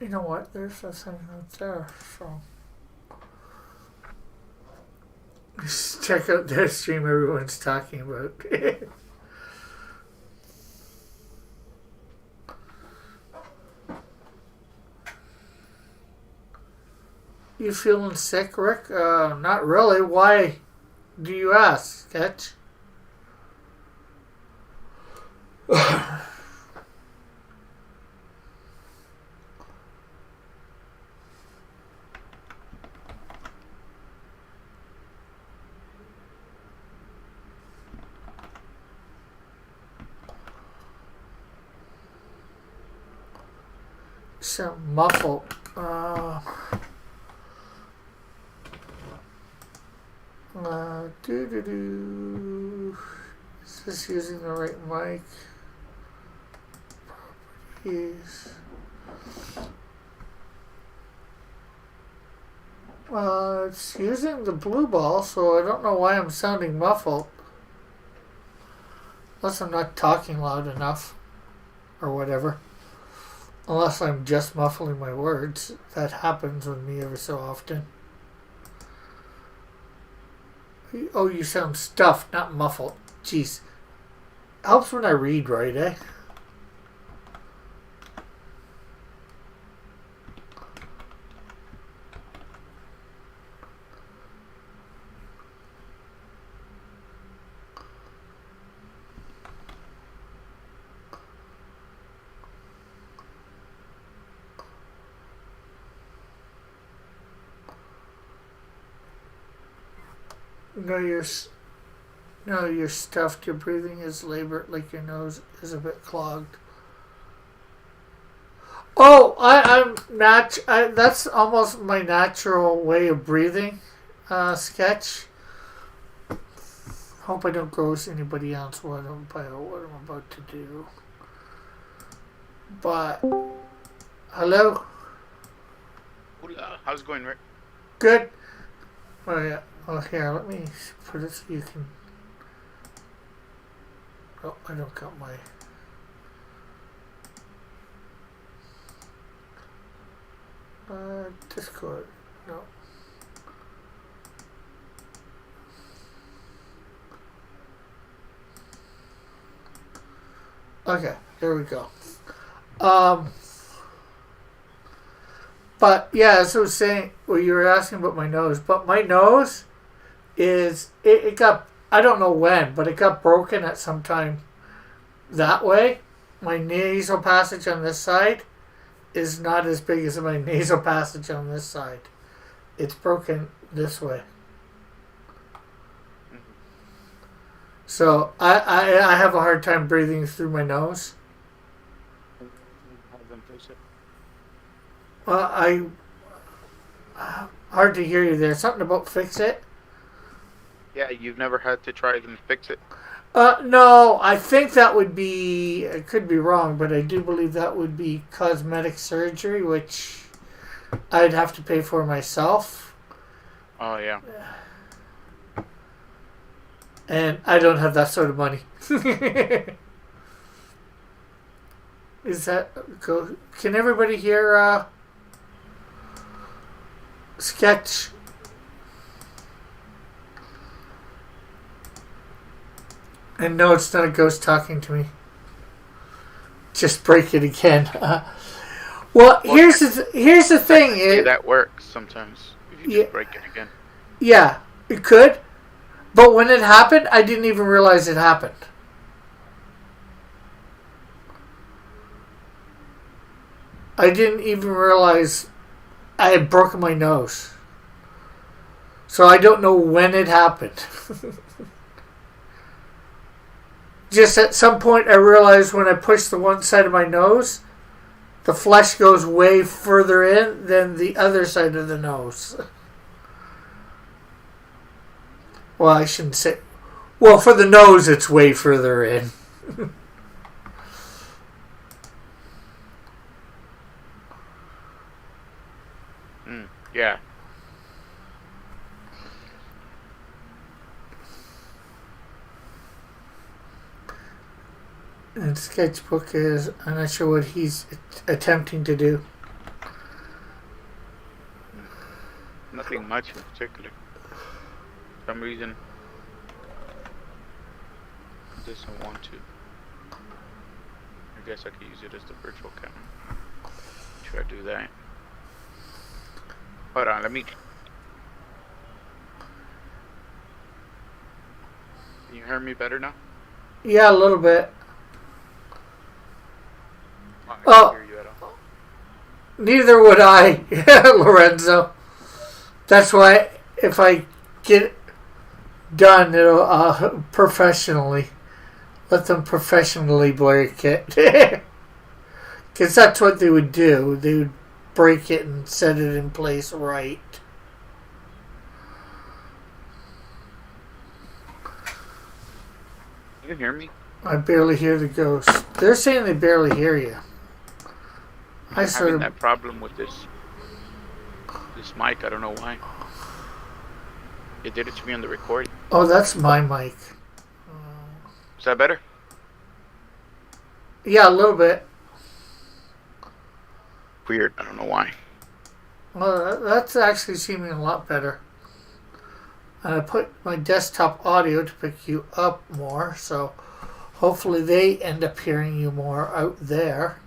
you know what? There's a thing right there. So just check out that stream everyone's talking about. You feeling sick, Rick? Not really. Why do you ask, Sketch? Some muffled. Is this using the right mic? Properties. It's using the blue ball, so I don't know why I'm sounding muffled. Unless I'm not talking loud enough. Or whatever. Unless I'm just muffling my words. That happens with me every so often. Oh, you sound stuffed, not muffled. Jeez. Helps when I read right, eh? No, you're stuffed. Your breathing is labored, like your nose is a bit clogged. Oh, that's almost my natural way of breathing. Sketch. Hope I don't gross anybody else by what I'm about to do. But hello. Hola. How's it going, Rick? Good. Oh yeah. Oh here, let me put it so you can. Oh, I don't got my. Discord. No. Okay, there we go. But yeah, as I was saying, well, you were asking about my nose, but my nose it got, I don't know when, but it got broken at some time that way. My nasal passage on this side is not as big as my nasal passage on this side. It's broken this way. So I have a hard time breathing through my nose. Have them fix it. Hard to hear you there. Something about fix it. Yeah, you've never had to try and fix it? No, I think that would be, I could be wrong, but I do believe that would be cosmetic surgery, which I'd have to pay for myself. Oh, yeah. And I don't have that sort of money. Is that, can everybody hear Sketch? And no, it's not a ghost talking to me. Just break it again. Well, here's the thing. That works sometimes. If you just break it again. Yeah, it could. But when it happened, I didn't even realize it happened. I didn't even realize I had broken my nose. So I don't know when it happened. Just at some point I realized when I pushed the one side of my nose, the flesh goes way further in than the other side of the nose. Well, I shouldn't say... Well, for the nose, it's way further in. Yeah. And Sketchbook is... I'm not sure what he's attempting to do. Nothing much in particular. For some reason, it doesn't want to. I guess I could use it as the virtual camera. Try to do that. Hold on, let me... Can you hear me better now? Yeah, a little bit. I can't hear you at all. Neither would I, Lorenzo. That's why if I get done, it'll professionally. Let them professionally break it. Because that's what they would do. They would break it and set it in place right. You can hear me? I barely hear the ghost. They're saying they barely hear you. I'm having that problem with this mic. I don't know why. It did it to me on the recording. Oh, that's my mic. Is that better? Yeah, a little bit. Weird. I don't know why. Well, that's actually seeming a lot better. And I put my desktop audio to pick you up more, so hopefully they end up hearing you more out there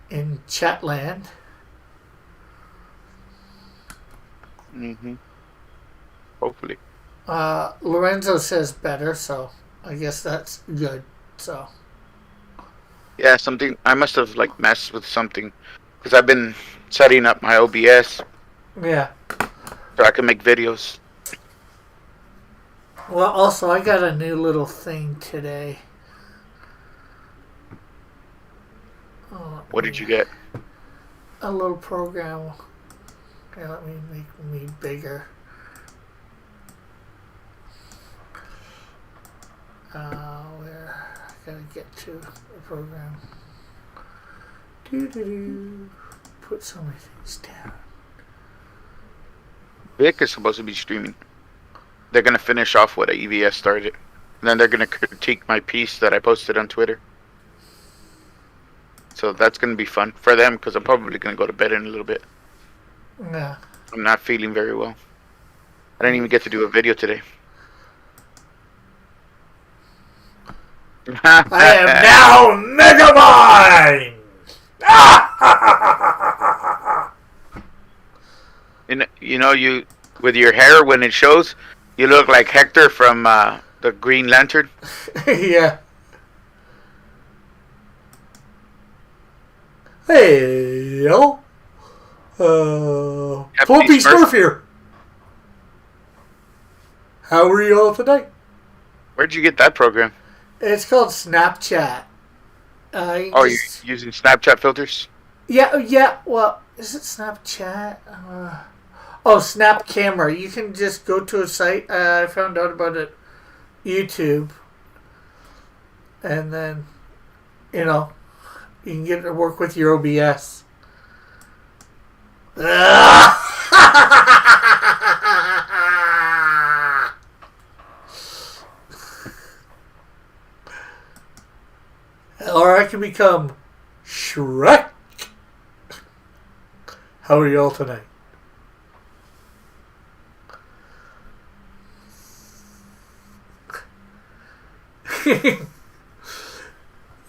in Chatland. Mm-hmm. Hopefully. Lorenzo says better, so I guess that's good. So. Yeah, something. I must have messed with something, because I've been setting up my OBS. Yeah. So I can make videos. Well, also, I got a new little thing today. Oh, What did you get? a little program. Okay, let me make me bigger. Where I gotta get to the program. Put so many things down. Vic is supposed to be streaming. They're gonna finish off what EVS started, and then they're gonna critique my piece that I posted on Twitter. So that's gonna be fun for them because I'm probably gonna go to bed in a little bit. Yeah. I'm not feeling very well. I didn't even get to do a video today. I am now Megamind! You know, you with your hair when it shows, you look like Hector from the Green Lantern. Yeah. Hey, yo. Puppy Smurf here. How are you all tonight? Where'd you get that program? It's called Snapchat. You're using Snapchat filters? Yeah. Well, is it Snapchat? Snap Camera. You can just go to a site. I found out about it. YouTube. And then, you can get it to work with your OBS. Or I can become Shrek. How are y'all tonight?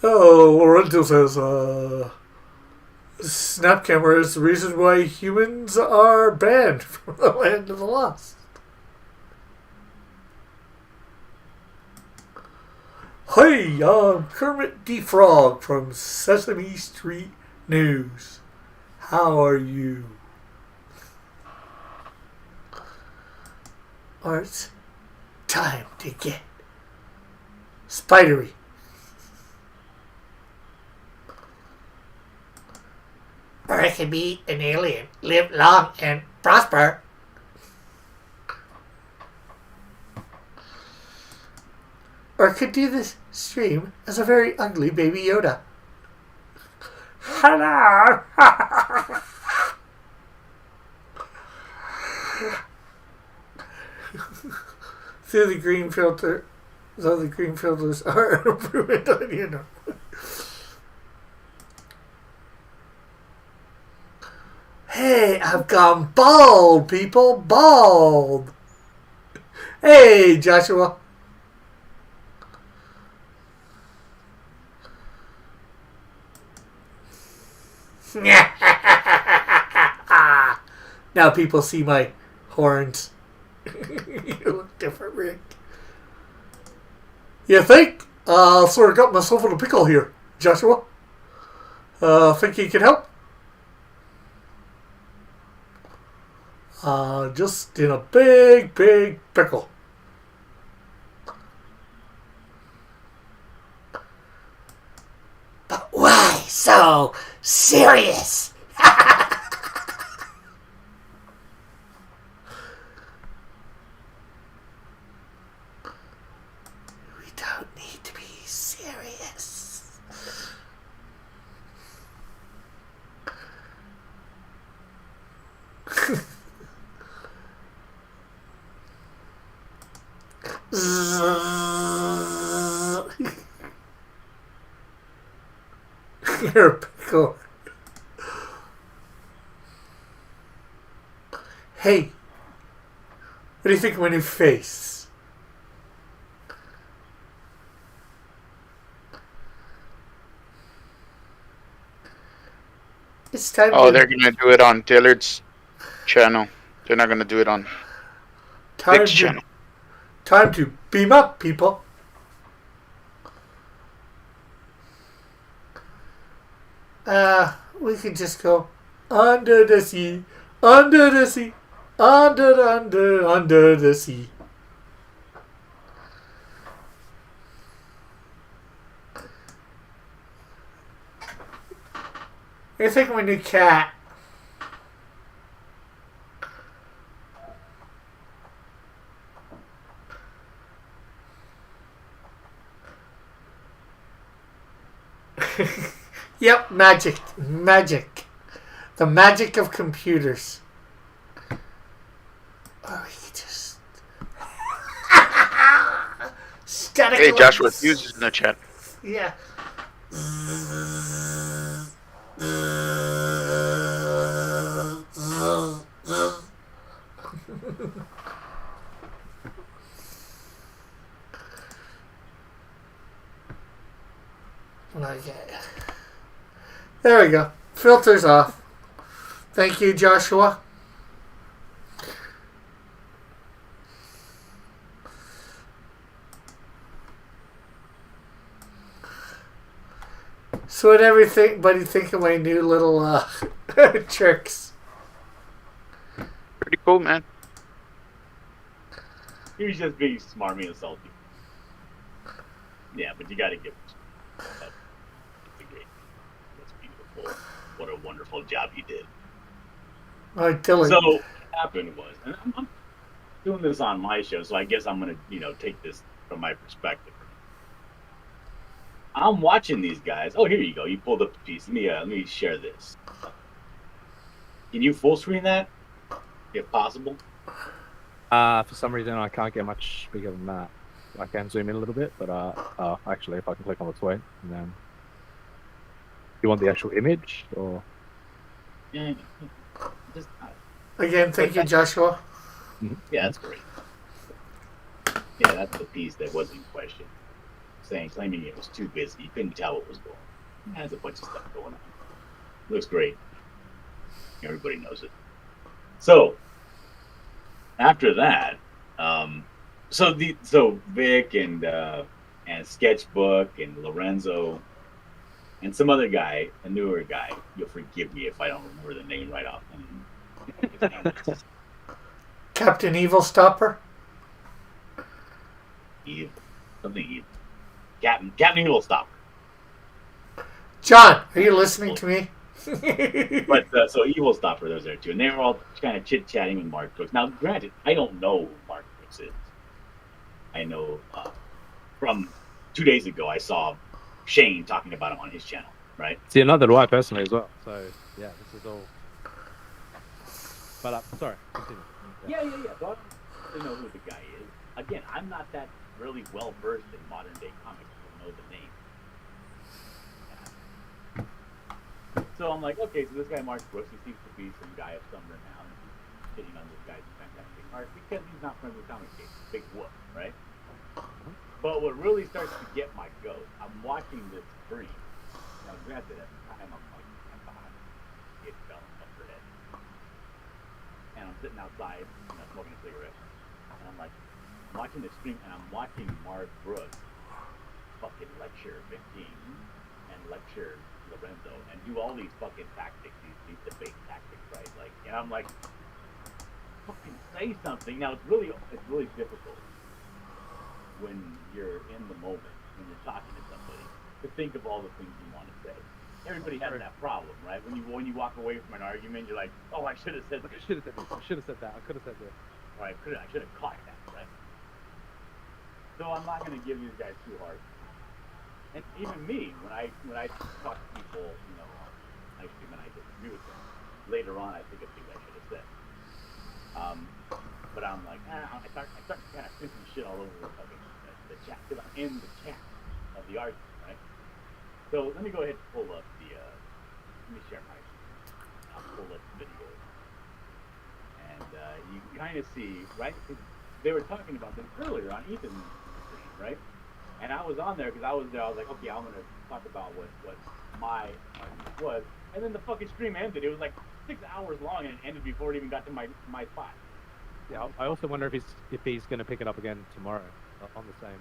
Lorenzo says, Snap Camera is the reason why humans are banned from the land of the lost. Hey, I'm Kermit the Frog from Sesame Street News. How are you? Or it's time to get spidery. Or I can be an alien, live long and prosper. Or I could do this stream as a very ugly baby Yoda. Hello! Through the green filter. So the green filters are an improvement on Hey, I've gone bald, people. Bald. Hey, Joshua. Now people see my horns. You look different, Rick. You think? Sort of got myself in a pickle here, Joshua. Think you can help? Just in a big, big pickle. But why so serious? We don't need to be serious. You're a pickle. Hey, what do you think of my new face? It's time. They're gonna do it on Dillard's channel. They're not gonna do it on Vic's channel. Time to beam up, people. We could just go under the sea, under the sea, under the sea. do you think of my new cat? Yep, magic. Magic. The magic of computers. Oh, he just... Static Hey, Joshua links. Hughes is in the chat. Yeah. Okay. There we go. Filters off. Thank you, Joshua. So what everybody think of my new little tricks? Pretty cool, man. He was just being smarmy and salty. Yeah, but you gotta give him it's great. That's beautiful. What a wonderful job he did. Oh, Dylan. So what happened was, and I'm doing this on my show, so I guess I'm gonna, take this from my perspective. I'm watching these guys. Oh, here you go. You pulled up the piece. Let me share this. Can you full screen that, if possible? For some reason, I can't get much bigger than that. I can zoom in a little bit, but actually, if I can click on the tweet, and then you want the actual image, or Yeah. Just, Again, thank you, Joshua. yeah, that's great. Yeah, that's the piece that was in question. Claiming it was too busy. You couldn't tell what was going on. There's a bunch of stuff going on. Looks great. Everybody knows it. So after that, so Vic and Sketchbook and Lorenzo and some other guy, a newer guy. You'll forgive me if I don't remember the name right off. Captain Evil Stopper. Eve, something Eve. Captain Evil Stopper. John, are you listening to me? But so Evil Stopper was there too, and they were all kind of chit chatting with Mark Brooks. Now, granted, I don't know who Mark Brooks is. I know from 2 days ago I saw Shane talking about him on his channel, right? see another right personally as well. So yeah, this is all. But sorry, continue. Yeah. So I don't know who the guy is. Again, I'm not that really well versed in modern day comics to know the name. So I'm like, okay, so this guy Mark Brooks, he seems to be some guy of some renown, hitting on this guy's fantastic art because he's not friends with Comic Case. Big whoop, right? But what really starts to get my goat, I'm watching this stream. Now, granted, at the time, I'm like, it fell off her head. And I'm sitting outside, smoking a cigarette. And I'm like, I'm watching the stream, and I'm watching Mark Brooks fucking lecture Vic King and lecture Lorenzo and do all these fucking tactics, these debate tactics, right? Like, and I'm like, fucking say something. Now it's really difficult when you're in the moment, when you're talking to somebody, to think of all the things you want to say. Everybody has that problem, right? When you walk away from an argument, you're like, oh, I should have said this. I should have said this. I should have said that. I could have said this. Or I should have caught that, right? So I'm not going to give these guys too hard. And even me, when I talk to people, I stream and I disagree with them. Later on, I think of things I should have said. But I'm like, I start kind of thinking shit all over the chat, because I'm in the chat of the argument, right? So let me go ahead and pull up let me share my screen. I'll pull up the video. And you can kind of see, right? They were talking about this earlier on Ethan's stream, right? And I was on there because I was there. I was like, okay, I'm gonna talk about what my argument was. And then the fucking stream ended. It was like 6 hours long, and it ended before it even got to my spot. Yeah, I also wonder if he's going to pick it up again tomorrow on the same.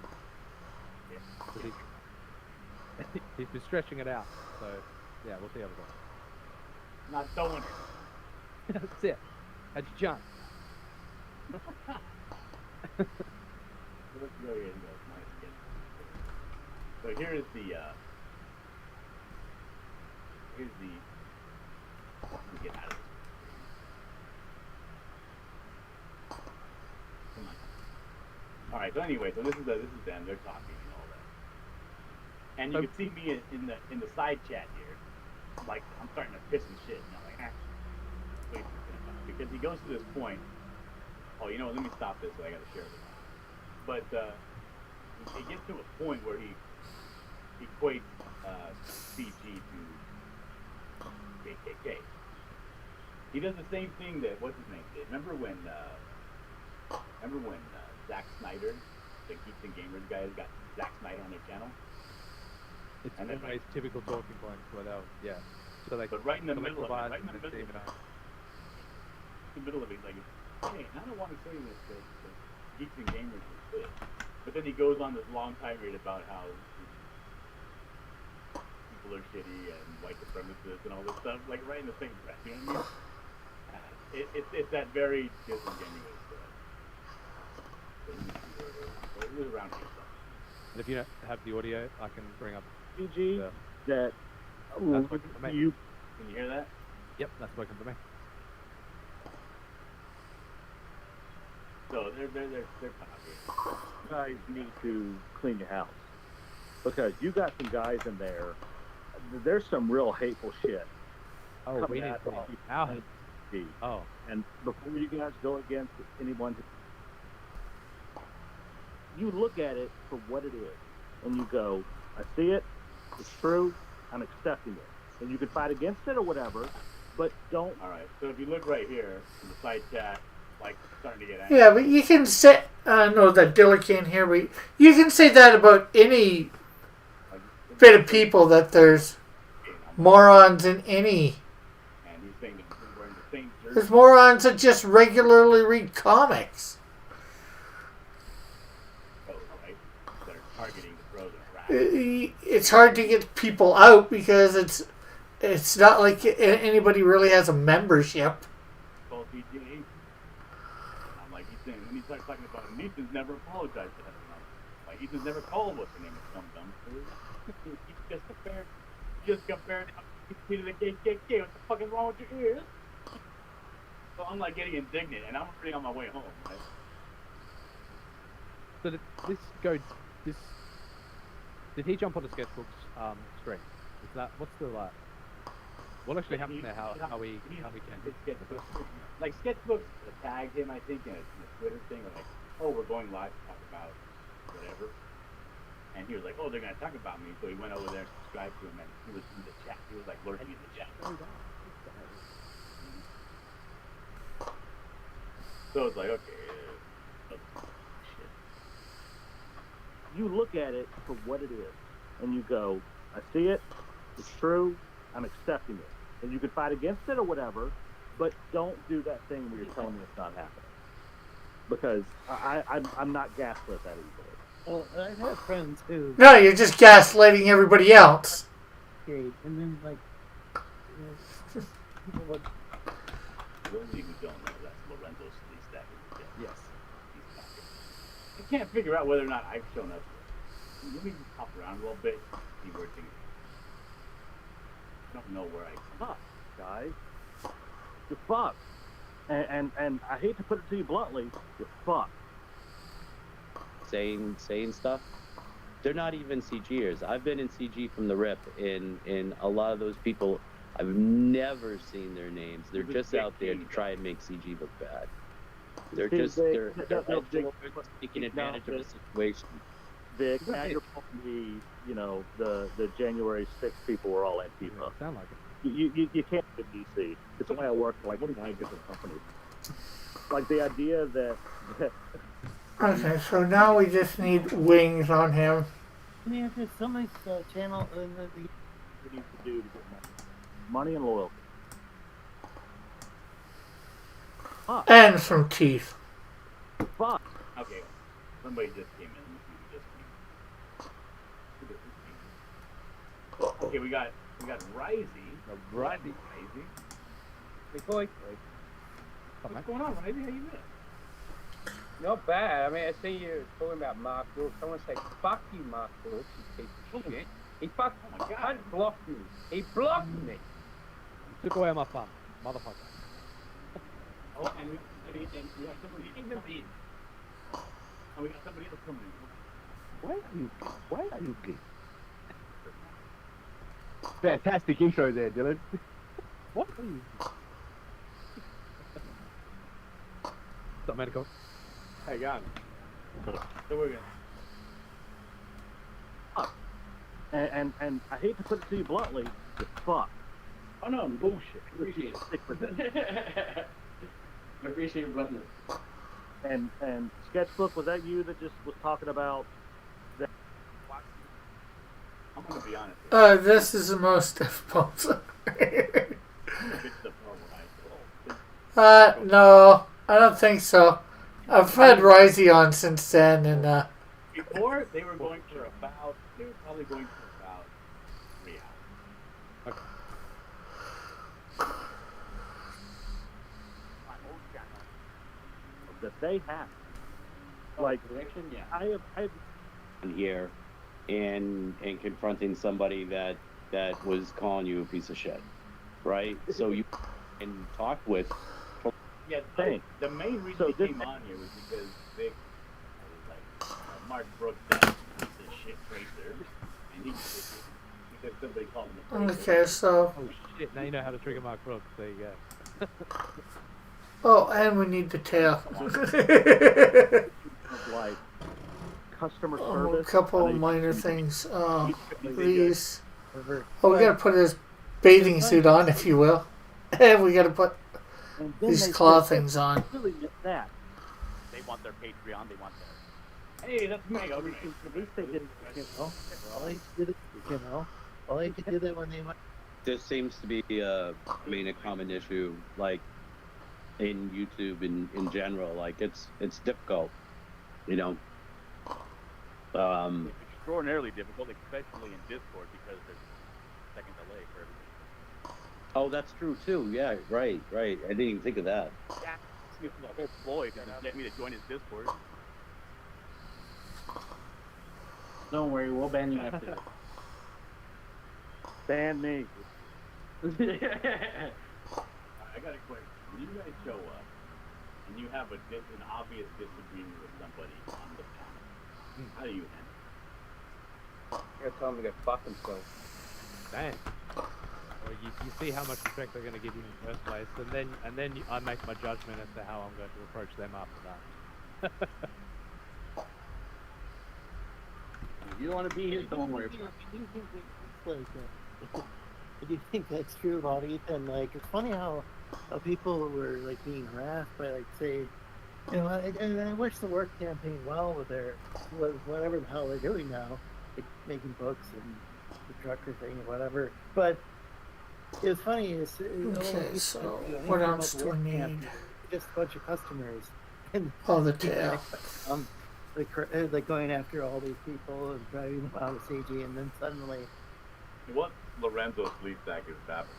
Yeah. He's been stretching it out, so yeah, we'll see how it goes. Not throwing it. That's it. How'd you jump? Let's go ahead and go. So here's the Let me get out of this. Come on. All right. So anyway, so this is them. They're talking and all that. And you can see me in the side chat here. Like I'm starting to piss and shit. And I'm like, wait, because he goes to this point. Oh, you know what? Let me stop this. So I got to share this. But he gets to a point where he equates CG to KKK. He does the same thing that what's his name did. Remember when Zack Snyder, the Geeks and Gamers guys, got Zack Snyder on their channel? It's And then, always typical talking points where they'll, yeah. So they But right in the middle of it, provide right in the and middle, demonize. the middle of it, like, hey, I don't want to say this, that Geeks and Gamers is good. But then he goes on this long tirade about how people are shitty and white supremacists and all this stuff, like right in the same breath. You know what I mean? It's that very disingenuous. It was around here. And if you don't have the audio, I can bring up. CG the- that That's working for me. you Can you hear that? Yep, that's working for me. So they're talking. guys need to clean your house because you got some guys in there. There's some real hateful shit. Oh, coming we need out to. of Our, TV. oh, And before you guys go against anyone, you look at it for what it is, and you go, "I see it. It's true. I'm accepting it." And you can fight against it or whatever, but don't. All right. So if you look right here in the side chat, like starting to get angry. Yeah, but you can say, I know that Dilla can't hear me. You can say that about any Like, bit of people, that there's morons in any. And he's saying that we're wearing the same jersey. There's morons that just regularly read comics. Right? That are targeting the pros and harassing. It's hard to get people out because it's not like anybody really has a membership. Well, PG. I'm like, he's saying, when he starts talking about him, Ethan's never apologized to him. Like, Ethan's never called what's her name is some dumb fool. He just compared to the KKK. What the fuck is wrong with your ears? So I'm like getting indignant, and I'm already on my way home. Right? so did he jump on the sketchbook's screen? Is that what's the like? What actually happened there? How we can? Like Sketchbooks tagged him, I think, in a Twitter thing, like, oh, we're going live to talk about whatever. And he was like, oh, they're gonna talk about me. So he went over there and subscribed to him, and he was in the chat. He was like lurking in the chat. So it's like, okay, shit. You look at it for what it is, and you go, "I see it. It's true. I'm accepting it." And you can fight against it or whatever, but don't do that thing where you're telling me it's not happening. Because I'm not gaslit that easily. Well, I've had friends who No, you're just gaslighting everybody else. and then like people would Those of you who don't know, that's Lorenzo Sleestack. Yes. I can't figure out whether or not I've shown up. Let me just hop around a little bit, see where things. I don't know where I. Fuck, guys. You're fucked. And I hate to put it to you bluntly, you're fucked. saying stuff. They're not even CGers. I've been in CG from the rip, in a lot of those people, I've never seen their names. They're just out there to try and make CG look bad. They're See, just Vic, they're no, Vic, taking no, advantage of the Vic. situation. Vic, now you're pulling the January 6th people were all Antifa. Sound like it. You can't do DC. It's the way I work for like 29 different companies. Like the idea that Okay, so now we just need wings on him. I mean, if there's somebody's channel and you need to do to get money and loyalty. And some teeth. Fuck. Okay, somebody just came in. Let me see who just came in. Okay, we got Risey. Risey. Hey, Coy. What's going on, Risey? How you been? Not bad. I mean, I see you talking about Mark Brooks. I want to say, fuck you, Mark Brooks, you piece of shit. He Oh my God. unblocked me. He blocked me. Took away my fun. motherfucker. Oh, and we have somebody in. And we got somebody else coming in. Why are you gay? Fantastic intro there, Dylan. What are you? What's up, medical? Hang on. So we're gonna. And I hate to put it to you bluntly, you fuck. Oh no, bullshit. Appreciate it. Stick with it. I appreciate your bluntness. And Sketchbook, was that you that just was talking about that? I'm gonna be honest. This is the most difficult. No, I don't think so. I've had Risey on since then, and Before they were going for about, they were probably going for about 3 hours. That they have. Like, Direction, yeah. I have Here, and confronting somebody that was calling you a piece of shit, right? So you can talk with. Yeah, Hey. the main reason So he this- came on here was because Vic was like, Mark Brooks, that piece of shit tracer, and he because somebody called him a tracer. okay, so Oh shit! Now you know how to trigger Mark Brooks. There you go. oh, and we need the tail. like customer A service. couple and they- minor things. they- These. Over. Oh, we gotta put his bathing suit on, if you will, and we gotta put And then these they claw said, things on. Really miss that. They want their Patreon, they want their. Hey, that's me. At least they did, you know. All they did, you know. All they could do that when they went. This seems to be a common issue, like in YouTube in general. Like it's difficult, you know. It's extraordinarily difficult, especially in Discord, because there's a second delay for everything. Oh, that's true too. Yeah, right. I didn't even think of that. Yeah, it's the whole ploy to just get me to join his Discord. Don't worry, we'll ban you after this. Ban me. I got a question. When you guys show up and you have an obvious disagreement with somebody on the panel, how do you handle You're gonna tell him to go fuck himself. Damn. Well, you see how much respect they're going to give you in the first place, and then I make my judgment as to how I'm going to approach them after that. it? If you don't want to be here, don't worry about it. I do think that's true about Ethan. Like, it's funny how people were like being harassed by, like, say, you know, and I wish the work campaign well with their whatever the hell they're doing now, like making books and the trucker thing or whatever. But it was funny. Okay, so what else do we need? Just a bunch of customers, and Oh, the tail. like going after all these people and driving them out of CG, and then suddenly. What Lorenzo Sleepsack is happening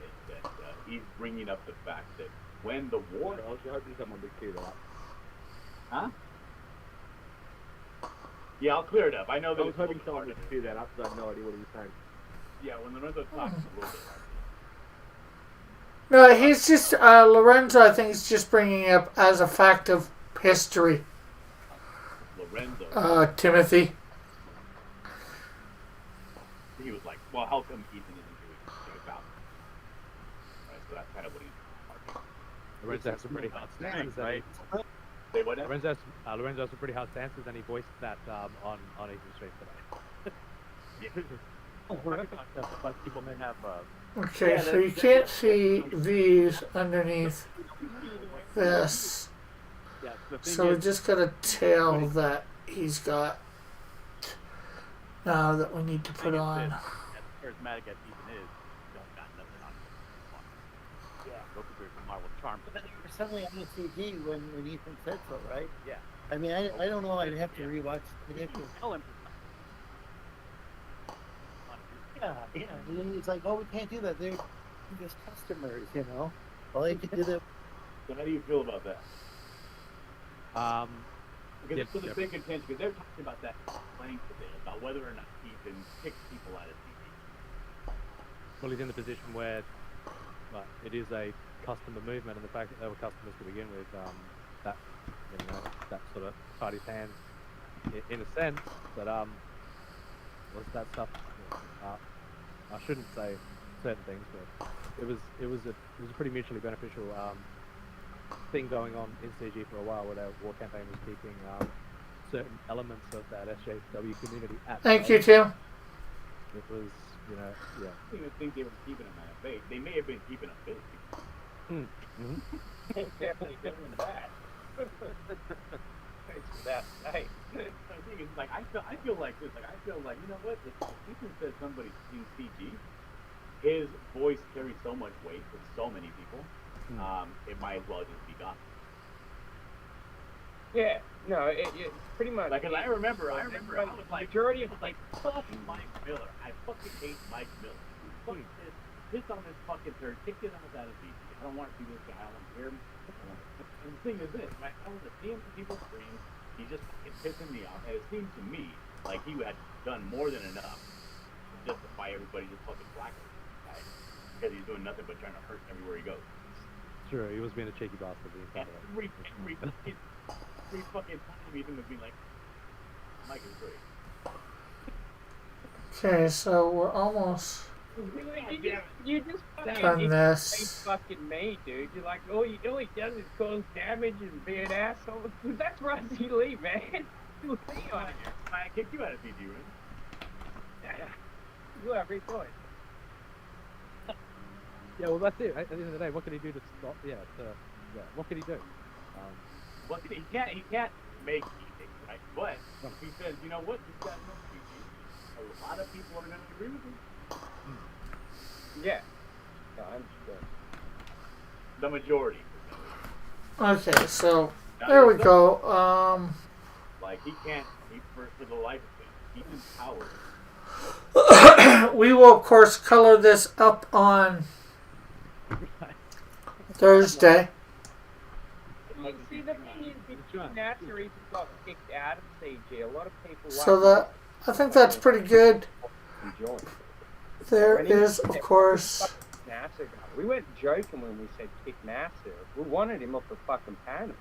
is that he's bringing up the fact that when the war... Huh? Yeah, I'll clear it up. I know that I was it's a little hoping bit someone hard would to do that. I have no idea what he was saying. Yeah, when Lorenzo talks, it's a little bit hard. No, he's just Lorenzo. I think is just bringing up as a fact of history. Lorenzo, Timothy. he was like, well, how come Ethan isn't doing anything about it? Right, so that's kind of what he's arguing. Lorenzo has some pretty hard stances, Right? Say what now? Lorenzo has some pretty hard stances, and he voiced that on Ethan Street today. But people may have... Okay, Yeah, so you can't see these underneath this. Yeah, the thing So we is, just got a tail that he's got now that we need to put on. as charismatic as Ethan is, you don't got nothing on him. Yeah, go figure some Marvel charm. But they were suddenly on the CG when Ethan said so, right? Yeah. I mean, I don't know. I'd have to rewatch the video. Tell him. Yeah. And then it's like, oh, we can't do that. They're just customers, you know. All they can do that. So how do you feel about that? Because Yeah, it's for the yeah. same contention, because they're talking about that playing today, about whether or not Ethan kicks people out of TV. Well, he's in the position where but it is a customer movement, and the fact that they were customers to begin with, that that sort of tied his hands in a sense. But was that stuff? I shouldn't say certain things, but it was a pretty mutually beneficial thing going on in CG for a while, where the war campaign was keeping certain elements of that SJW community at Thank bay. you, Tim. It was, yeah. I don't even think they were keeping him at bay. They may have been keeping him busy. Definitely doing that. It's that night. The thing is, like, I feel like this. Like, I feel like, you know what? If Ethan says somebody's seen CG, his voice carries so much weight with so many people. It might as well just be gone. Yeah, no, it pretty much. Like, 'cause I remember, I was like, majority of like, fucking Mike Miller. I fucking hate Mike Miller. Fucking piss on this fucking turd. Kick his ass out of DC. I don't want to see this guy. I don't want to hear him. And the thing is this, I want to see him to people scream. He's just fucking pissing me off. And it seemed to me like he had done more than enough to justify everybody just fucking blacking him, right? Because he's doing nothing but trying to hurt everywhere he goes. Sure, he was being a cheeky bastard. And every fucking time Ethan was being like, Mike is great. Okay, so we're almost You just done fucking this. fucking me, dude. You're like, all he does is cause damage and be an asshole. That's Rusty Lee, man. You see on it. I kicked you out of CG, right? You have every point. Yeah, well, that's it. At the end of the day, what can he do to stop? What can he do? Well, he can't make anything, right? But he says, you know what? This guy's no CG. A lot of people are going to agree with him. Yeah. No, I understand. The majority. Okay, so Now, there we there's go. Like, he can't, for the life of him, he's empowered. We will, of course, color this up on Thursday. See, the thing is, Nasser even got kicked out of CG. A lot of people So I think that's pretty good. enjoy it. There is, of course. Nasser guy. We weren't joking when we said kick Nasser. We wanted him off the fucking panel.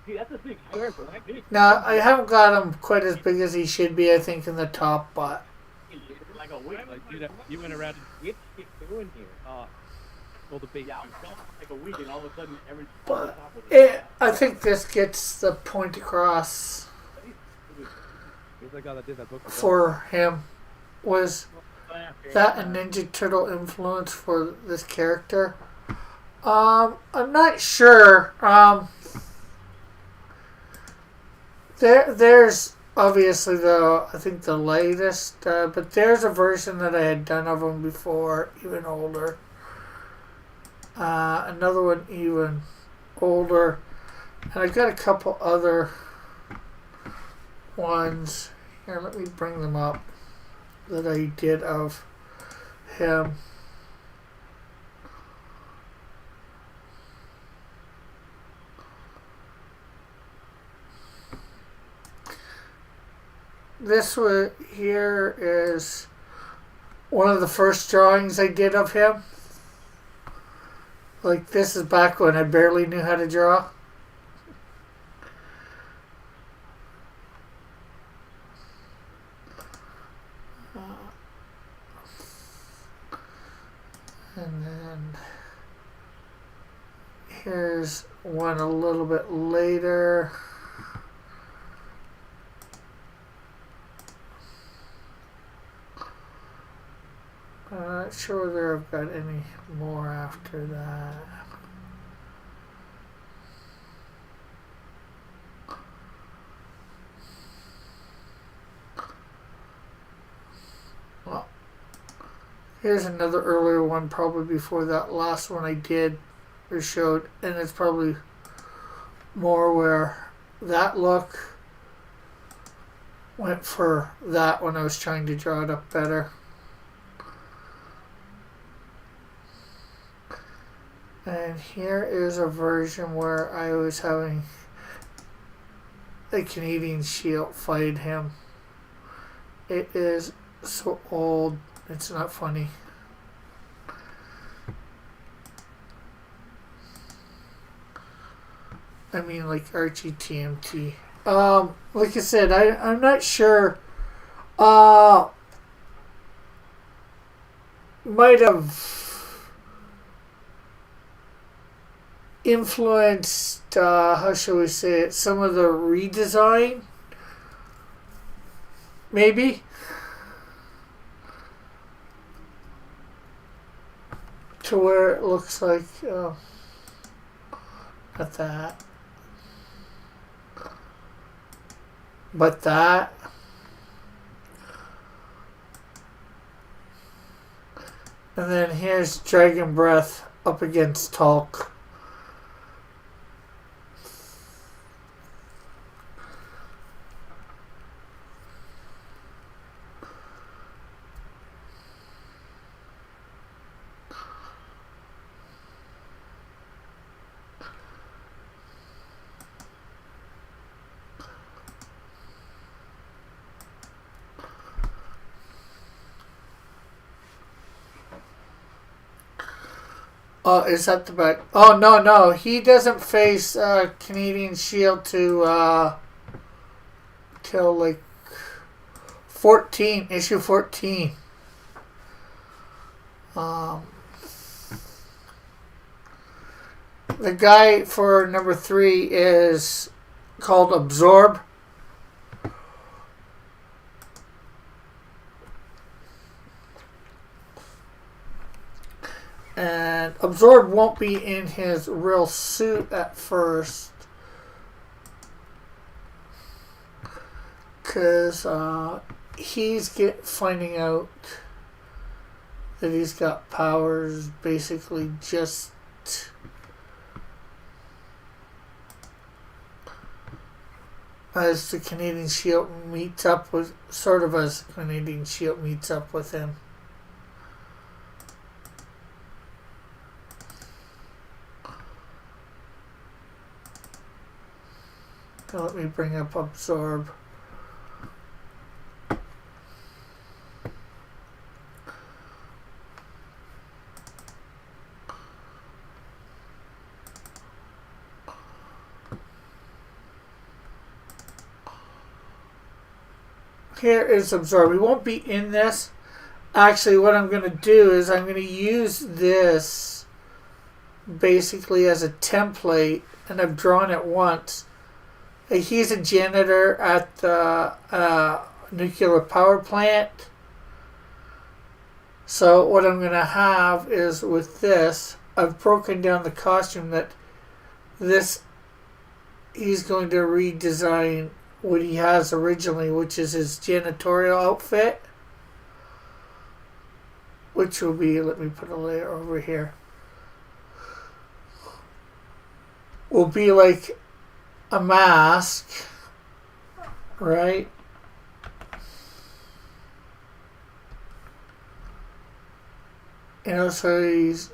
See, that's the thing. Now, I haven't got him quite as big as he should be, I think, in the top, but Like a week. Like, you went around What you doing here? all the big. Yeah, I was gone like a week, and all of a sudden, every But top was I think this gets the point across Who's the guy that did that book? for him. Was that a Ninja Turtle influence for this character? I'm not sure. There's obviously I think the latest, but there's a version that I had done of him before, even older. Another one even older, and I got a couple other ones here. Let me bring them up that I did of him. This one here is one of the first drawings I did of him. Like, this is back when I barely knew how to draw. And then here's one a little bit later. I'm not sure whether I've got any more after that. Well, here's another earlier one, probably before that last one I did or showed, and it's probably more where that look went for that when I was trying to draw it up better. And here is a version where I was having a Canadian Shield fight him. It is so old, it's not funny. I mean, like Archie TMT. Like I said, I'm not sure. Might have influenced, how shall we say it, some of the redesign, maybe. To where it looks like, not that, but that. And then here's Dragon Breath up against Talk. Oh, is that the back? Oh, no. He doesn't face Canadian Shield till like 14, issue 14. The guy for number 3 is called Absorb. And Absorb won't be in his real suit at first, because he's finding out that he's got powers basically just as the Canadian Shield meets up with, sort of as the Canadian Shield meets up with him. Let me bring up Absorb. Here is Absorb. We won't be in this. Actually, what I'm going to do is I'm going to use this basically as a template, and I've drawn it once. He's a janitor at the nuclear power plant. So what I'm going to have is, with this, I've broken down the costume that he's going to redesign what he has originally, which is his janitorial outfit. Which will be, let me put a layer over here, will be like a mask, right? So he's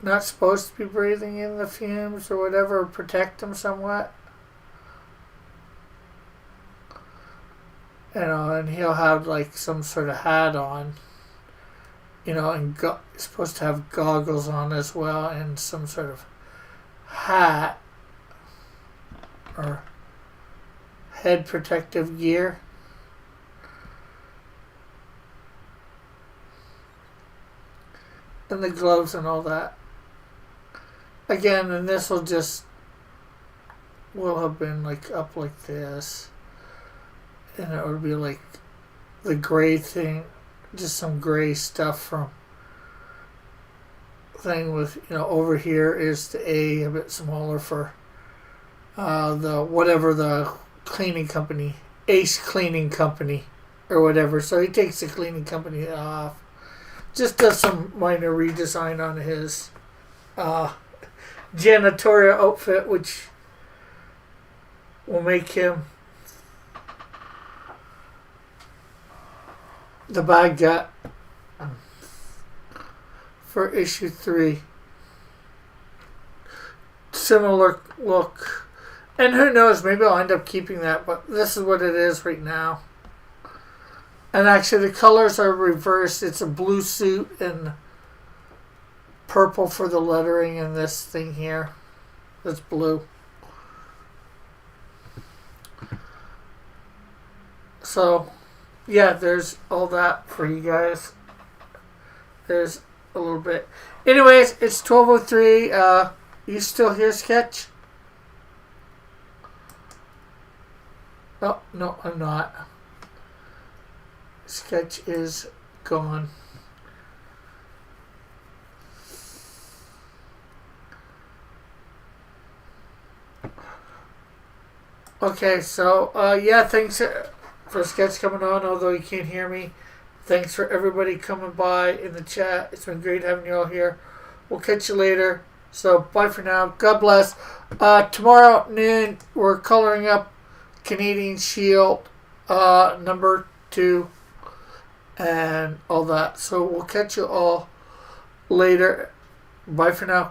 not supposed to be breathing in the fumes or whatever, protect him somewhat. And he'll have like some sort of hat on, and he's supposed to have goggles on as well, and some sort of hat or head protective gear. And the gloves and all that. Again, and this will have been like up like this. And it would be like the gray thing, just some gray stuff from thing with, over here is the A bit smaller for the cleaning company, Ace Cleaning Company or whatever. So he takes the cleaning company off. Just does some minor redesign on his janitorial outfit, which will make him the bad guy for issue 3. Similar look. And who knows, maybe I'll end up keeping that, but this is what it is right now. And actually the colors are reversed. It's a blue suit and purple for the lettering in this thing here. That's blue. So, yeah, there's all that for you guys. There's a little bit. Anyways, it's 12:03. You still here, Sketch? Oh, no, I'm not. Sketch is gone. Okay, so, yeah, thanks for Sketch coming on, although you can't hear me. Thanks for everybody coming by in the chat. It's been great having you all here. We'll catch you later. So, bye for now. God bless. Tomorrow at noon, we're coloring up Canadian Shield number 2 and all that. So, we'll catch you all later. Bye for now.